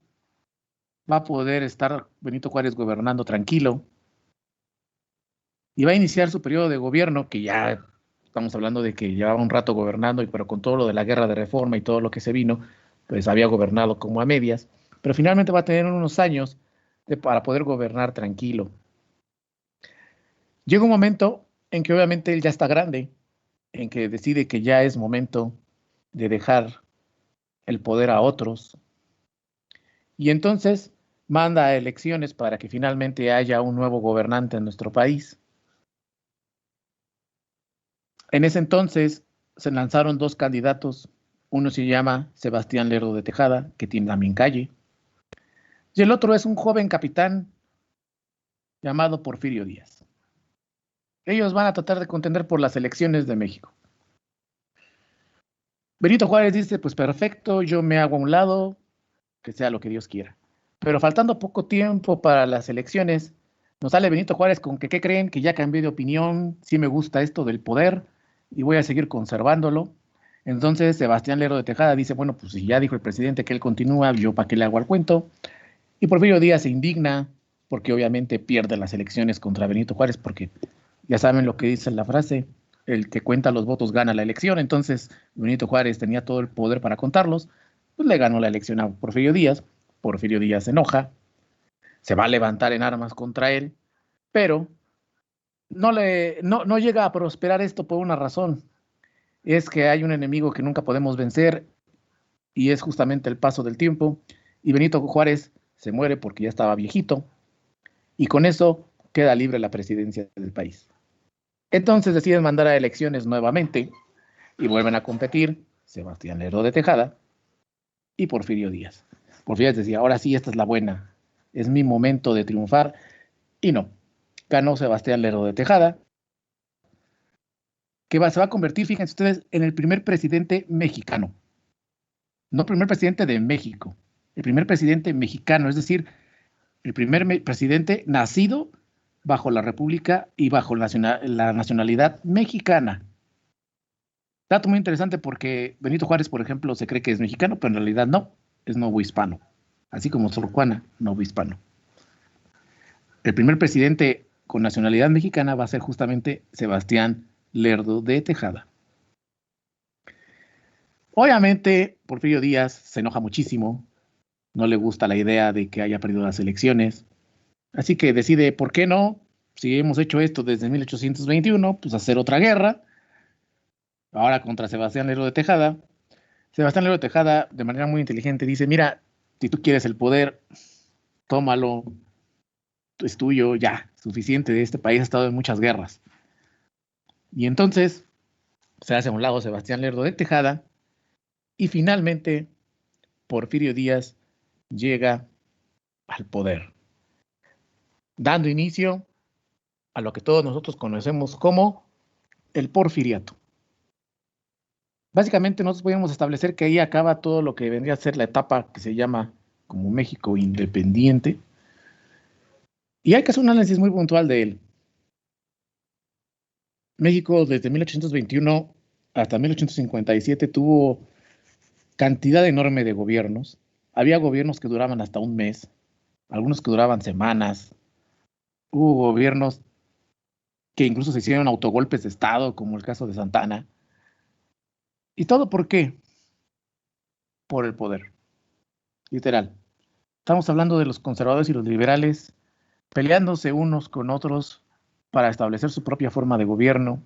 va a poder estar Benito Juárez gobernando tranquilo y va a iniciar su periodo de gobierno, que ya estamos hablando de que llevaba un rato gobernando, pero con todo lo de la guerra de reforma y todo lo que se vino, pues había gobernado como a medias, pero finalmente va a tener unos años para poder gobernar tranquilo. Llega un momento en que obviamente él ya está grande, en que decide que ya es momento de dejar el poder a otros, y entonces manda a elecciones para que finalmente haya un nuevo gobernante en nuestro país. En ese entonces se lanzaron dos candidatos. Uno se llama Sebastián Lerdo de Tejada, que tiene también calle, y el otro es un joven capitán llamado Porfirio Díaz. Ellos van a tratar de contender por las elecciones de México. Benito Juárez dice, pues perfecto, yo me hago a un lado, que sea lo que Dios quiera. Pero faltando poco tiempo para las elecciones, nos sale Benito Juárez con que, ¿qué creen? Que ya cambié de opinión, sí me gusta esto del poder y voy a seguir conservándolo. Entonces Sebastián Lerdo de Tejada dice, bueno, pues si ya dijo el presidente que él continúa, yo para qué le hago al cuento. Y Porfirio Díaz se indigna porque obviamente pierde las elecciones contra Benito Juárez, porque ya saben lo que dice la frase, el que cuenta los votos gana la elección. Entonces Benito Juárez tenía todo el poder para contarlos, pues le ganó la elección a Porfirio Díaz se enoja, se va a levantar en armas contra él, pero no llega a prosperar esto por una razón, es que hay un enemigo que nunca podemos vencer y es justamente el paso del tiempo, y Benito Juárez se muere porque ya estaba viejito, y con eso queda libre la presidencia del país. Entonces deciden mandar a elecciones nuevamente y vuelven a competir Sebastián Lerdo de Tejada y Porfirio Díaz. Porfirio Díaz decía, ahora sí, esta es la buena, es mi momento de triunfar, y no, ganó Sebastián Lerdo de Tejada, que se va a convertir, fíjense ustedes, en el primer presidente mexicano, no primer presidente de México, el primer presidente mexicano, es decir, el primer presidente nacido bajo la República y bajo la nacionalidad mexicana. Dato muy interesante porque Benito Juárez, por ejemplo, se cree que es mexicano, pero en realidad no, es novohispano, así como Sor Juana, novohispano. El primer presidente con nacionalidad mexicana va a ser justamente Sebastián Lerdo de Tejada. Obviamente, Porfirio Díaz se enoja muchísimo, no le gusta la idea de que haya perdido las elecciones, así que decide, ¿por qué no? Si hemos hecho esto desde 1821, pues hacer otra guerra, ahora contra Sebastián Lerdo de Tejada. Sebastián Lerdo de Tejada, de manera muy inteligente, dice, mira, si tú quieres el poder, tómalo, es tuyo, ya, suficiente, de este país ha estado en muchas guerras. Y entonces se hace a un lado Sebastián Lerdo de Tejada y finalmente Porfirio Díaz llega al poder, dando inicio a lo que todos nosotros conocemos como el porfiriato. Básicamente nosotros podemos establecer que ahí acaba todo lo que vendría a ser la etapa que se llama como México independiente, y hay que hacer un análisis muy puntual de él. México desde 1821 hasta 1857 tuvo cantidad enorme de gobiernos. Había gobiernos que duraban hasta un mes, algunos que duraban semanas. Hubo gobiernos que incluso se hicieron autogolpes de Estado, como el caso de Santana. ¿Y todo por qué? Por el poder. Literal. Estamos hablando de los conservadores y los liberales peleándose unos con otros para establecer su propia forma de gobierno,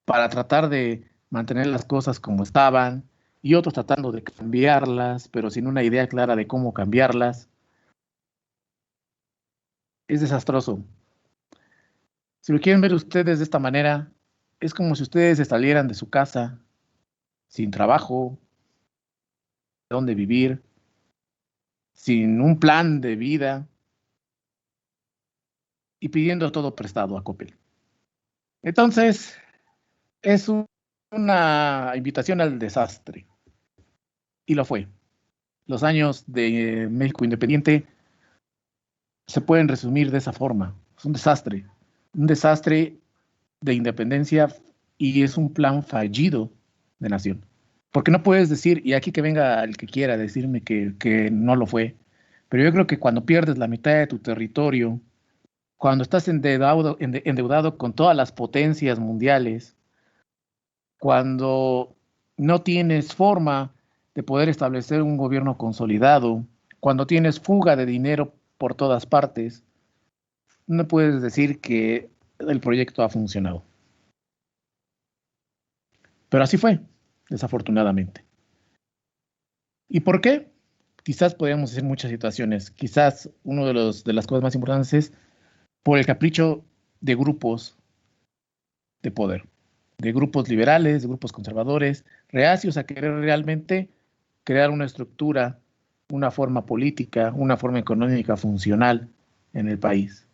para tratar de mantener las cosas como estaban, y otros tratando de cambiarlas, pero sin una idea clara de cómo cambiarlas. Es desastroso. Si lo quieren ver ustedes de esta manera, es como si ustedes se salieran de su casa, sin trabajo, dónde vivir, sin un plan de vida, y pidiendo todo prestado a Coppel. Entonces, es una invitación al desastre. Y lo fue. Los años de México independiente se pueden resumir de esa forma. Es un desastre de independencia, y es un plan fallido de nación. Porque no puedes decir, y aquí que venga el que quiera decirme que no lo fue, pero yo creo que cuando pierdes la mitad de tu territorio, cuando estás endeudado con todas las potencias mundiales, cuando no tienes forma de poder establecer un gobierno consolidado, cuando tienes fuga de dinero por todas partes, no puedes decir que el proyecto ha funcionado. Pero así fue, desafortunadamente. ¿Y por qué? Quizás podríamos decir muchas situaciones. Quizás una de las cosas más importantes es por el capricho de grupos de poder, de grupos liberales, de grupos conservadores, reacios a querer realmente crear una estructura, una forma política, una forma económica funcional en el país.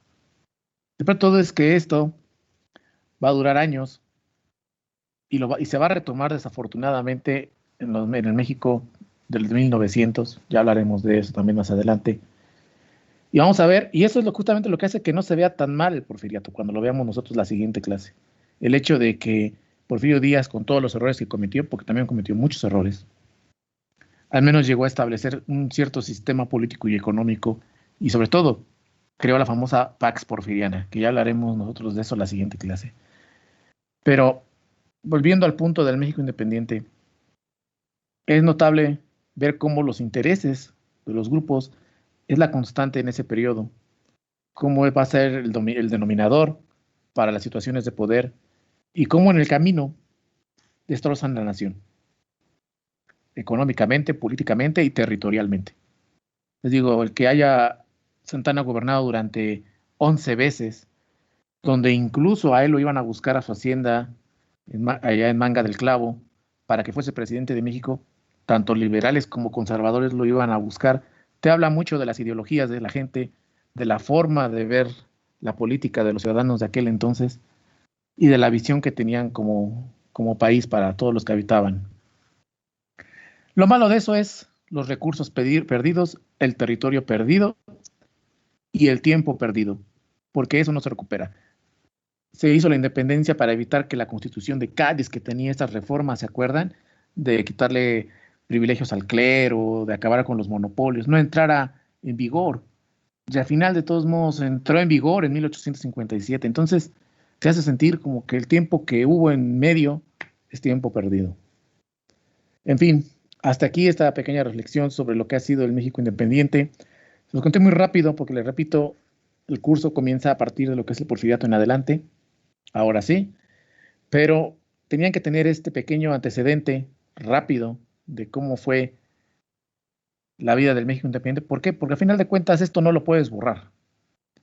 Pero todo es que esto va a durar años y se va a retomar desafortunadamente en el México del 1900. Ya hablaremos de eso también más adelante. Y vamos a ver, y eso es justamente lo que hace que no se vea tan mal el porfiriato cuando lo veamos nosotros la siguiente clase. El hecho de que Porfirio Díaz, con todos los errores que cometió, porque también cometió muchos errores, al menos llegó a establecer un cierto sistema político y económico, y sobre todo creó la famosa Pax Porfiriana, que ya hablaremos nosotros de eso en la siguiente clase. Pero volviendo al punto del México independiente, es notable ver cómo los intereses de los grupos es la constante en ese periodo, cómo va a ser el denominador para las situaciones de poder y cómo en el camino destrozan la nación, económicamente, políticamente y territorialmente. Les digo, el que haya Santana gobernado durante 11 veces, donde incluso a él lo iban a buscar a su hacienda allá en Manga del Clavo para que fuese presidente de México, tanto liberales como conservadores lo iban a buscar, te habla mucho de las ideologías de la gente, de la forma de ver la política de los ciudadanos de aquel entonces y de la visión que tenían como país para todos los que habitaban. Lo malo de eso es los recursos perdidos, el territorio perdido y el tiempo perdido, porque eso no se recupera. Se hizo la independencia para evitar que la Constitución de Cádiz, que tenía estas reformas, ¿se acuerdan? De quitarle privilegios al clero, de acabar con los monopolios, no entrara en vigor. Y al final, de todos modos, entró en vigor en 1857. Entonces, te hace sentir como que el tiempo que hubo en medio es tiempo perdido. En fin, hasta aquí esta pequeña reflexión sobre lo que ha sido el México independiente. Se los conté muy rápido porque, les repito, el curso comienza a partir de lo que es el porfiriato en adelante. Ahora sí, pero tenían que tener este pequeño antecedente rápido de cómo fue la vida del México independiente. ¿Por qué? Porque al final de cuentas esto no lo puedes borrar.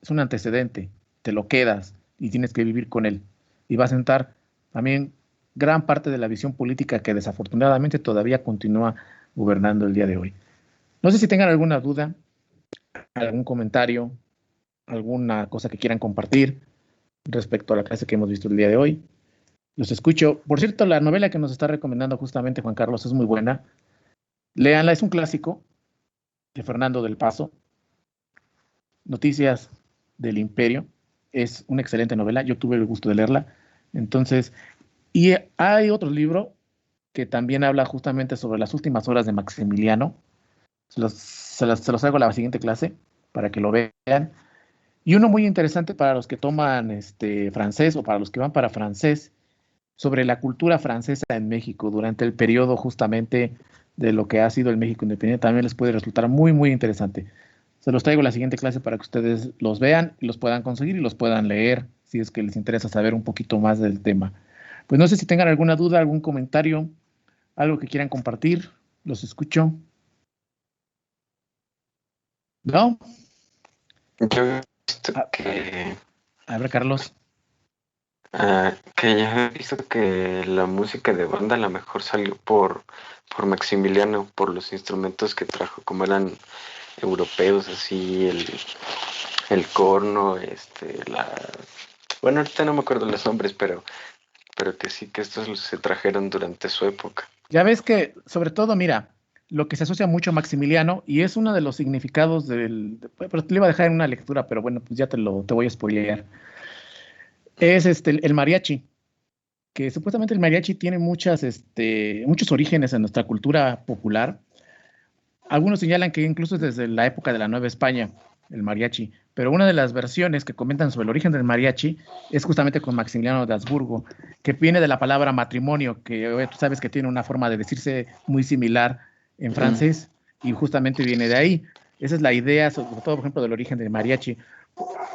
Es un antecedente, te lo quedas y tienes que vivir con él. Y va a sentar también gran parte de la visión política que desafortunadamente todavía continúa gobernando el día de hoy. No sé si tengan alguna duda, algún comentario, alguna cosa que quieran compartir respecto a la clase que hemos visto el día de hoy. Los escucho. Por cierto, la novela que nos está recomendando justamente Juan Carlos es muy buena. Léanla, es un clásico de Fernando del Paso. Noticias del Imperio. Es una excelente novela. Yo tuve el gusto de leerla. Entonces, y hay otro libro que también habla justamente sobre las últimas horas de Maximiliano. Se los traigo a la siguiente clase para que lo vean. Y uno muy interesante para los que toman francés o para los que van para francés, sobre la cultura francesa en México durante el periodo justamente de lo que ha sido el México independiente. También les puede resultar muy, muy interesante. Se los traigo a la siguiente clase para que ustedes los vean y los puedan conseguir y los puedan leer si es que les interesa saber un poquito más del tema. Pues no sé si tengan alguna duda, algún comentario, algo que quieran compartir. Los escucho. ¿No? Yo he visto que A ver, Carlos. Que ya he visto que la música de banda a lo mejor salió por Maximiliano, por los instrumentos que trajo, como eran europeos, así el corno, bueno, ahorita no me acuerdo los nombres, pero que sí que estos se trajeron durante su época. Ya ves que, sobre todo, mira, lo que se asocia mucho a Maximiliano, y es uno de los significados pero te lo iba a dejar en una lectura, pero bueno, pues ya te voy a spoilear. Es el mariachi, que supuestamente el mariachi tiene muchos orígenes en nuestra cultura popular. Algunos señalan que incluso desde la época de la Nueva España, el mariachi, pero una de las versiones que comentan sobre el origen del mariachi es justamente con Maximiliano de Habsburgo, que viene de la palabra matrimonio, que tú sabes que tiene una forma de decirse muy similar en francés, y justamente viene de ahí. Esa es la idea, sobre todo, por ejemplo, del origen del mariachi.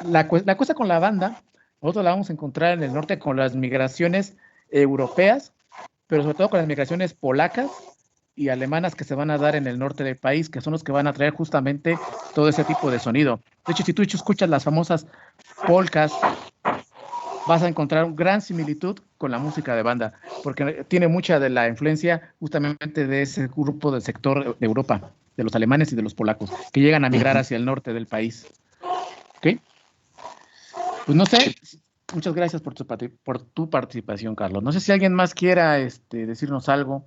La cosa con la banda, nosotros la vamos a encontrar en el norte con las migraciones europeas, pero sobre todo con las migraciones polacas y alemanas que se van a dar en el norte del país, que son los que van a traer justamente todo ese tipo de sonido. De hecho, si tú escuchas las famosas polcas, vas a encontrar una gran similitud con la música de banda, porque tiene mucha de la influencia justamente de ese grupo del sector de Europa, de los alemanes y de los polacos, que llegan a migrar hacia el norte del país. ¿Ok? Pues no sé, muchas gracias por tu participación, Carlos. No sé si alguien más quiera decirnos algo.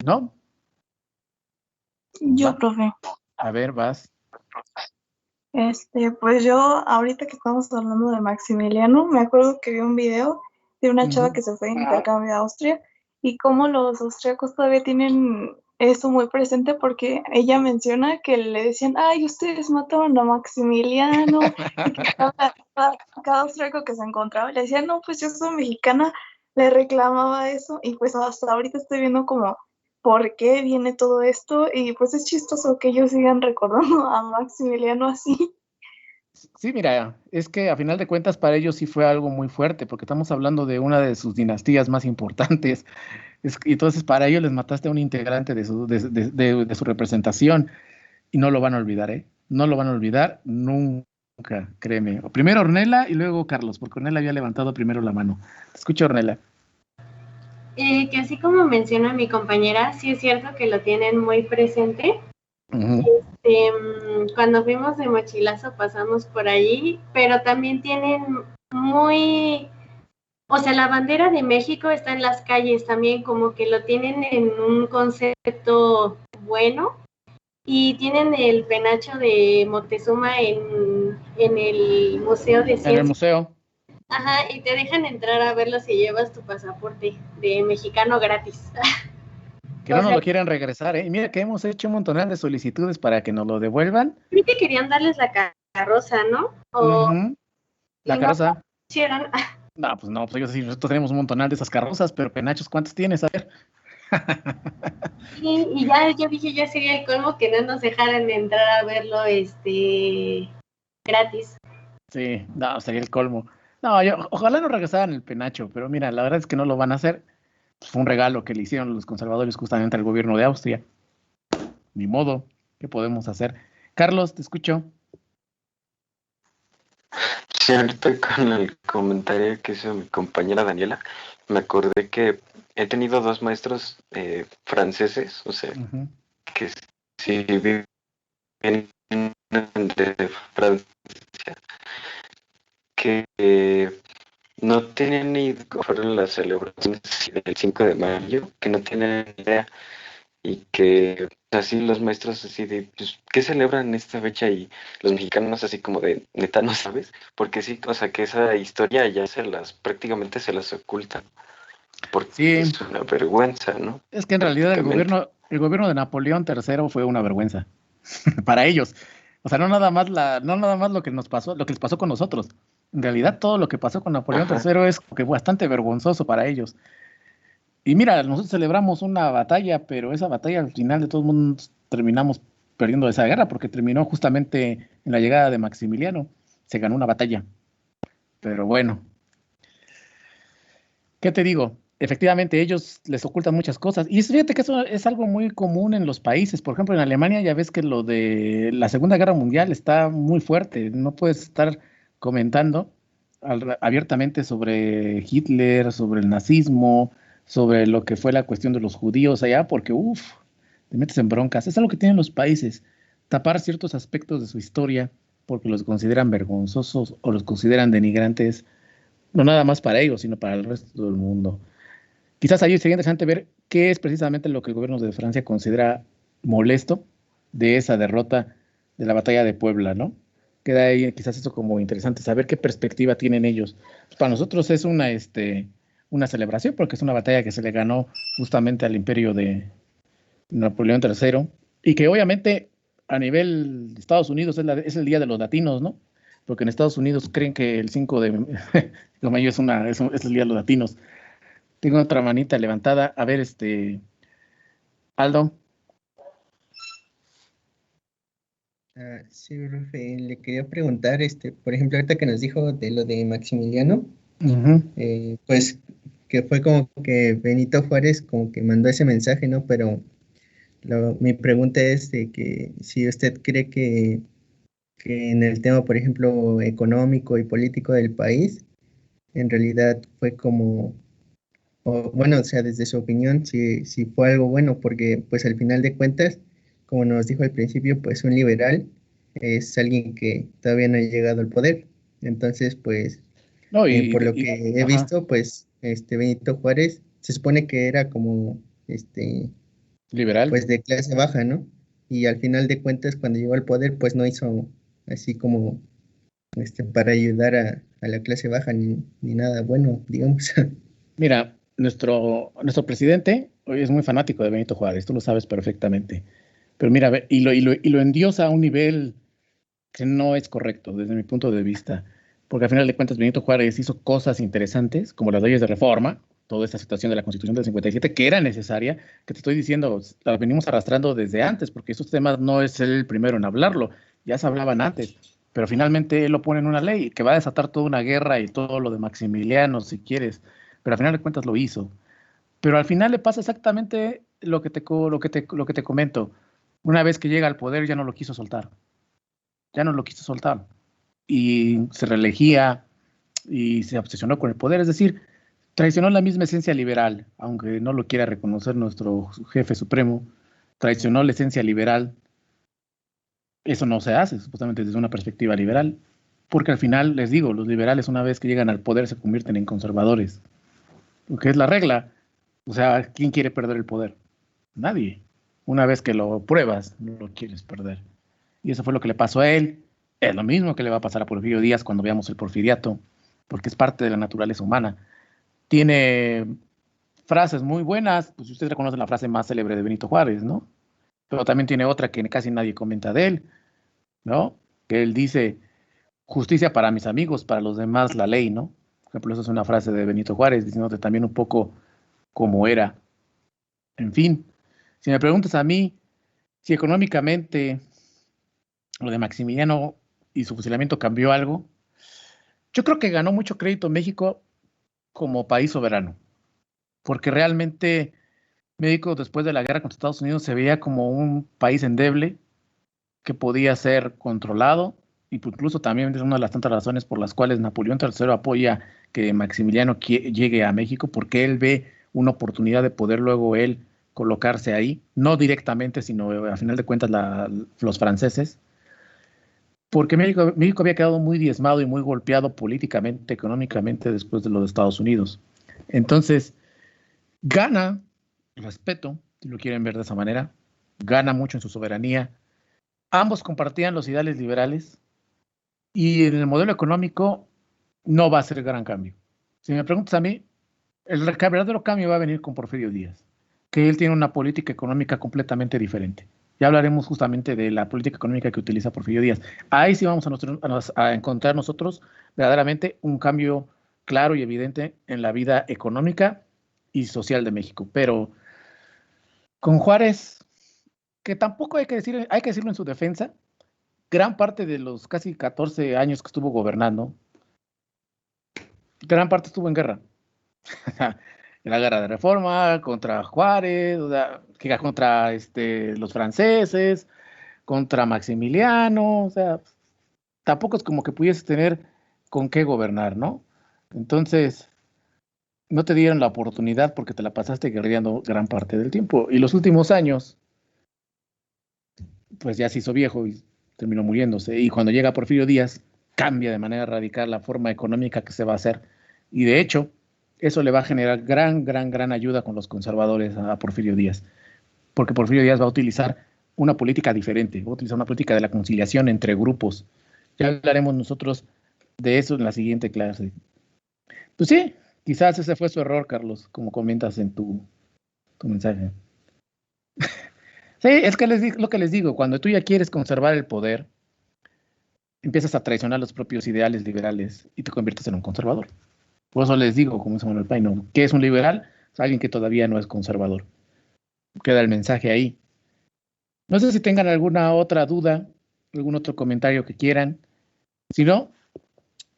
¿No? Yo, Va. profe. A ver, vas. Pues yo, ahorita que estamos hablando de Maximiliano, me acuerdo que vi un video de una chava que se fue de intercambio a Austria y cómo los austriacos todavía tienen eso muy presente porque ella menciona que le decían, ay, ustedes mataron a Maximiliano, y que cada austriaco que se encontraba le decía, no, pues yo soy mexicana, le reclamaba eso y pues hasta ahorita estoy viendo como por qué viene todo esto y pues es chistoso que ellos sigan recordando a Maximiliano así. Sí, mira, es que a final de cuentas para ellos sí fue algo muy fuerte, porque estamos hablando de una de sus dinastías más importantes. Y entonces para ellos les mataste a un integrante de su representación y no lo van a olvidar, ¿eh? No lo van a olvidar nunca, créeme. Primero Ornella y luego Carlos, porque Ornella había levantado primero la mano. Te escucho, Ornella. Que así como menciona mi compañera, sí es cierto que lo tienen muy presente. Cuando fuimos de mochilazo pasamos por allí, pero también tienen muy, o sea, la bandera de México está en las calles también, como que lo tienen en un concepto bueno, y tienen el penacho de Moctezuma en el Museo de Ciencias. En el museo. Ajá, y te dejan entrar a verlo si llevas tu pasaporte de mexicano gratis. Que no nos lo quieren regresar, ¿eh? Y mira que hemos hecho un montón de solicitudes para que nos lo devuelvan. Creo que querían darles la carroza, ¿no? O la carroza. No hicieron. No, pues no, pues ellos sí, nosotros tenemos un montonal de esas carrozas, pero penachos, ¿cuántos tienes? A ver. Y ya yo dije, ya sería el colmo que no nos dejaran entrar a verlo gratis. Sí, no, sería el colmo. No, ojalá no regresaran el penacho, pero mira, la verdad es que no lo van a hacer. Pues fue un regalo que le hicieron los conservadores justamente al gobierno de Austria. Ni modo, ¿qué podemos hacer? Carlos, te escucho. Sí, ahorita con el comentario que hizo mi compañera Daniela, me acordé que he tenido dos maestros franceses, o sea, que sí viven de Francia, que no tienen ni fueron las celebraciones del 5 de mayo, que no tienen idea, y que así los maestros así de, pues, ¿qué celebran esta fecha? Y los mexicanos así como de, neta, ¿no sabes? Porque sí, o sea, que esa historia ya prácticamente se las ocultan, porque sí, es una vergüenza, ¿no? Es que en realidad el gobierno de Napoleón III fue una vergüenza para ellos. O sea, no nada más lo que nos pasó, lo que les pasó con nosotros. En realidad todo lo que pasó con Napoleón III es que bastante vergonzoso para ellos. Y mira, nosotros celebramos una batalla, pero esa batalla al final de todos modos terminamos perdiendo esa guerra porque terminó justamente en la llegada de Maximiliano. Se ganó una batalla. Pero bueno, ¿qué te digo? Efectivamente, ellos les ocultan muchas cosas. Y fíjate que eso es algo muy común en los países. Por ejemplo, en Alemania ya ves que lo de la Segunda Guerra Mundial está muy fuerte. No puedes estar comentando abiertamente sobre Hitler, sobre el nazismo, sobre lo que fue la cuestión de los judíos allá, porque te metes en broncas. Es algo que tienen los países, tapar ciertos aspectos de su historia porque los consideran vergonzosos o los consideran denigrantes, no nada más para ellos, sino para el resto del mundo. Quizás ahí sería interesante ver qué es precisamente lo que el gobierno de Francia considera molesto de esa derrota de la batalla de Puebla, ¿no? Queda ahí quizás eso como interesante, saber qué perspectiva tienen ellos. Pues para nosotros es una celebración porque es una batalla que se le ganó justamente al imperio de Napoleón III y que obviamente a nivel de Estados Unidos es el Día de los Latinos, ¿no? Porque en Estados Unidos creen que el 5 de mayo es el Día de los Latinos. Tengo otra manita levantada. A ver, Aldo. Sí, profe, le quería preguntar, por ejemplo, ahorita que nos dijo de lo de Maximiliano, pues que fue como que Benito Juárez como que mandó ese mensaje, ¿no? Pero mi pregunta es de que si usted cree que en el tema, por ejemplo, económico y político del país, en realidad fue como, bueno, o sea, desde su opinión, si fue algo bueno, porque pues al final de cuentas, como nos dijo al principio, pues un liberal es alguien que todavía no ha llegado al poder, Entonces, pues, No, por lo que he ajá. visto, pues, Benito Juárez se supone que era como, Liberal. pues, de clase baja, ¿no? Y al final de cuentas, cuando llegó al poder, pues, no hizo así como, para ayudar a la clase baja ni nada bueno, digamos. Mira, nuestro presidente hoy es muy fanático de Benito Juárez, tú lo sabes perfectamente. Pero mira, y lo endiosa a un nivel que no es correcto desde mi punto de vista, porque al final de cuentas Benito Juárez hizo cosas interesantes, como las leyes de reforma, toda esta situación de la Constitución del 57, que era necesaria, que te estoy diciendo, la venimos arrastrando desde antes, porque estos temas no es él el primero en hablarlo, ya se hablaban antes, pero finalmente él lo pone en una ley que va a desatar toda una guerra y todo lo de Maximiliano, si quieres, pero al final de cuentas lo hizo. Pero al final le pasa exactamente lo que te comento. Una vez que llega al poder ya no lo quiso soltar, ya no lo quiso soltar y se reelegía y se obsesionó con el poder, es decir, traicionó la misma esencia liberal, aunque no lo quiera reconocer nuestro jefe supremo, traicionó la esencia liberal. Eso no se hace, supuestamente desde una perspectiva liberal, porque al final, les digo, los liberales una vez que llegan al poder se convierten en conservadores, porque es la regla. O sea, ¿quién quiere perder el poder? Nadie. Una vez que lo pruebas, no lo quieres perder. Y eso fue lo que le pasó a él. Es lo mismo que le va a pasar a Porfirio Díaz cuando veamos el porfiriato, porque es parte de la naturaleza humana. Tiene frases muy buenas, pues usted reconoce la frase más célebre de Benito Juárez, ¿no? Pero también tiene otra que casi nadie comenta de él, ¿no? Que él dice, justicia para mis amigos, para los demás la ley, ¿no? Por ejemplo, esa es una frase de Benito Juárez, diciéndote también un poco cómo era. En fin, si me preguntas a mí si económicamente lo de Maximiliano y su fusilamiento cambió algo, yo creo que ganó mucho crédito México como país soberano, porque realmente México después de la guerra contra Estados Unidos se veía como un país endeble que podía ser controlado y incluso también es una de las tantas razones por las cuales Napoleón III apoya que Maximiliano llegue a México, porque él ve una oportunidad de poder luego él colocarse ahí, no directamente, sino a final de cuentas los franceses, porque México había quedado muy diezmado y muy golpeado políticamente, económicamente después de lo de Estados Unidos. Entonces, gana respeto, si lo quieren ver de esa manera, gana mucho en su soberanía. Ambos compartían los ideales liberales y en el modelo económico no va a ser gran cambio. Si me preguntas a mí, el verdadero cambio va a venir con Porfirio Díaz, que él tiene una política económica completamente diferente. Ya hablaremos justamente de la política económica que utiliza Porfirio Díaz. Ahí sí vamos a encontrar nosotros verdaderamente un cambio claro y evidente en la vida económica y social de México. Pero con Juárez, que tampoco hay que decirlo en su defensa, gran parte de los casi 14 años que estuvo gobernando, gran parte estuvo en guerra. En la guerra de reforma, contra Juárez, o sea, contra los franceses, contra Maximiliano, o sea, tampoco es como que pudiese tener con qué gobernar, ¿no? Entonces, no te dieron la oportunidad porque te la pasaste guerreando gran parte del tiempo. Y los últimos años, pues ya se hizo viejo y terminó muriéndose. Y cuando llega Porfirio Díaz, cambia de manera radical la forma económica que se va a hacer. Y de hecho, eso le va a generar gran ayuda con los conservadores a Porfirio Díaz, porque Porfirio Díaz va a utilizar una política diferente, va a utilizar una política de la conciliación entre grupos. Ya hablaremos nosotros de eso en la siguiente clase. Pues sí, quizás ese fue su error, Carlos, como comentas en tu mensaje. Sí, es que lo que les digo, cuando tú ya quieres conservar el poder, empiezas a traicionar los propios ideales liberales y te conviertes en un conservador. Por eso les digo, como dice Manuel Paino, ¿qué es un liberal? Es alguien que todavía no es conservador. Queda el mensaje ahí. No sé si tengan alguna otra duda, algún otro comentario que quieran. Si no,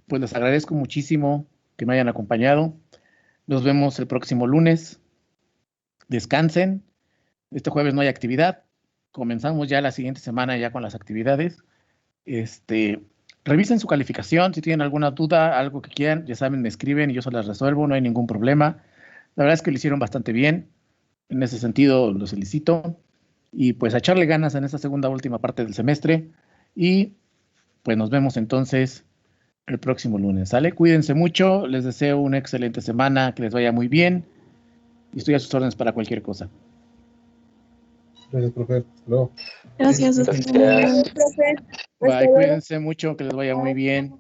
pues les agradezco muchísimo que me hayan acompañado. Nos vemos el próximo lunes. Descansen. Este jueves no hay actividad. Comenzamos ya la siguiente semana ya con las actividades. Revisen su calificación. Si tienen alguna duda, algo que quieran, ya saben, me escriben y yo se las resuelvo. No hay ningún problema. La verdad es que lo hicieron bastante bien. En ese sentido, los felicito. Y pues a echarle ganas en esta segunda última parte del semestre. Y pues nos vemos entonces el próximo lunes. ¿Sale? Cuídense mucho, les deseo una excelente semana, que les vaya muy bien y estoy a sus órdenes para cualquier cosa. Gracias, profe. Hasta luego. Gracias. Gracias. Bye, cuídense mucho, que les vaya muy bien.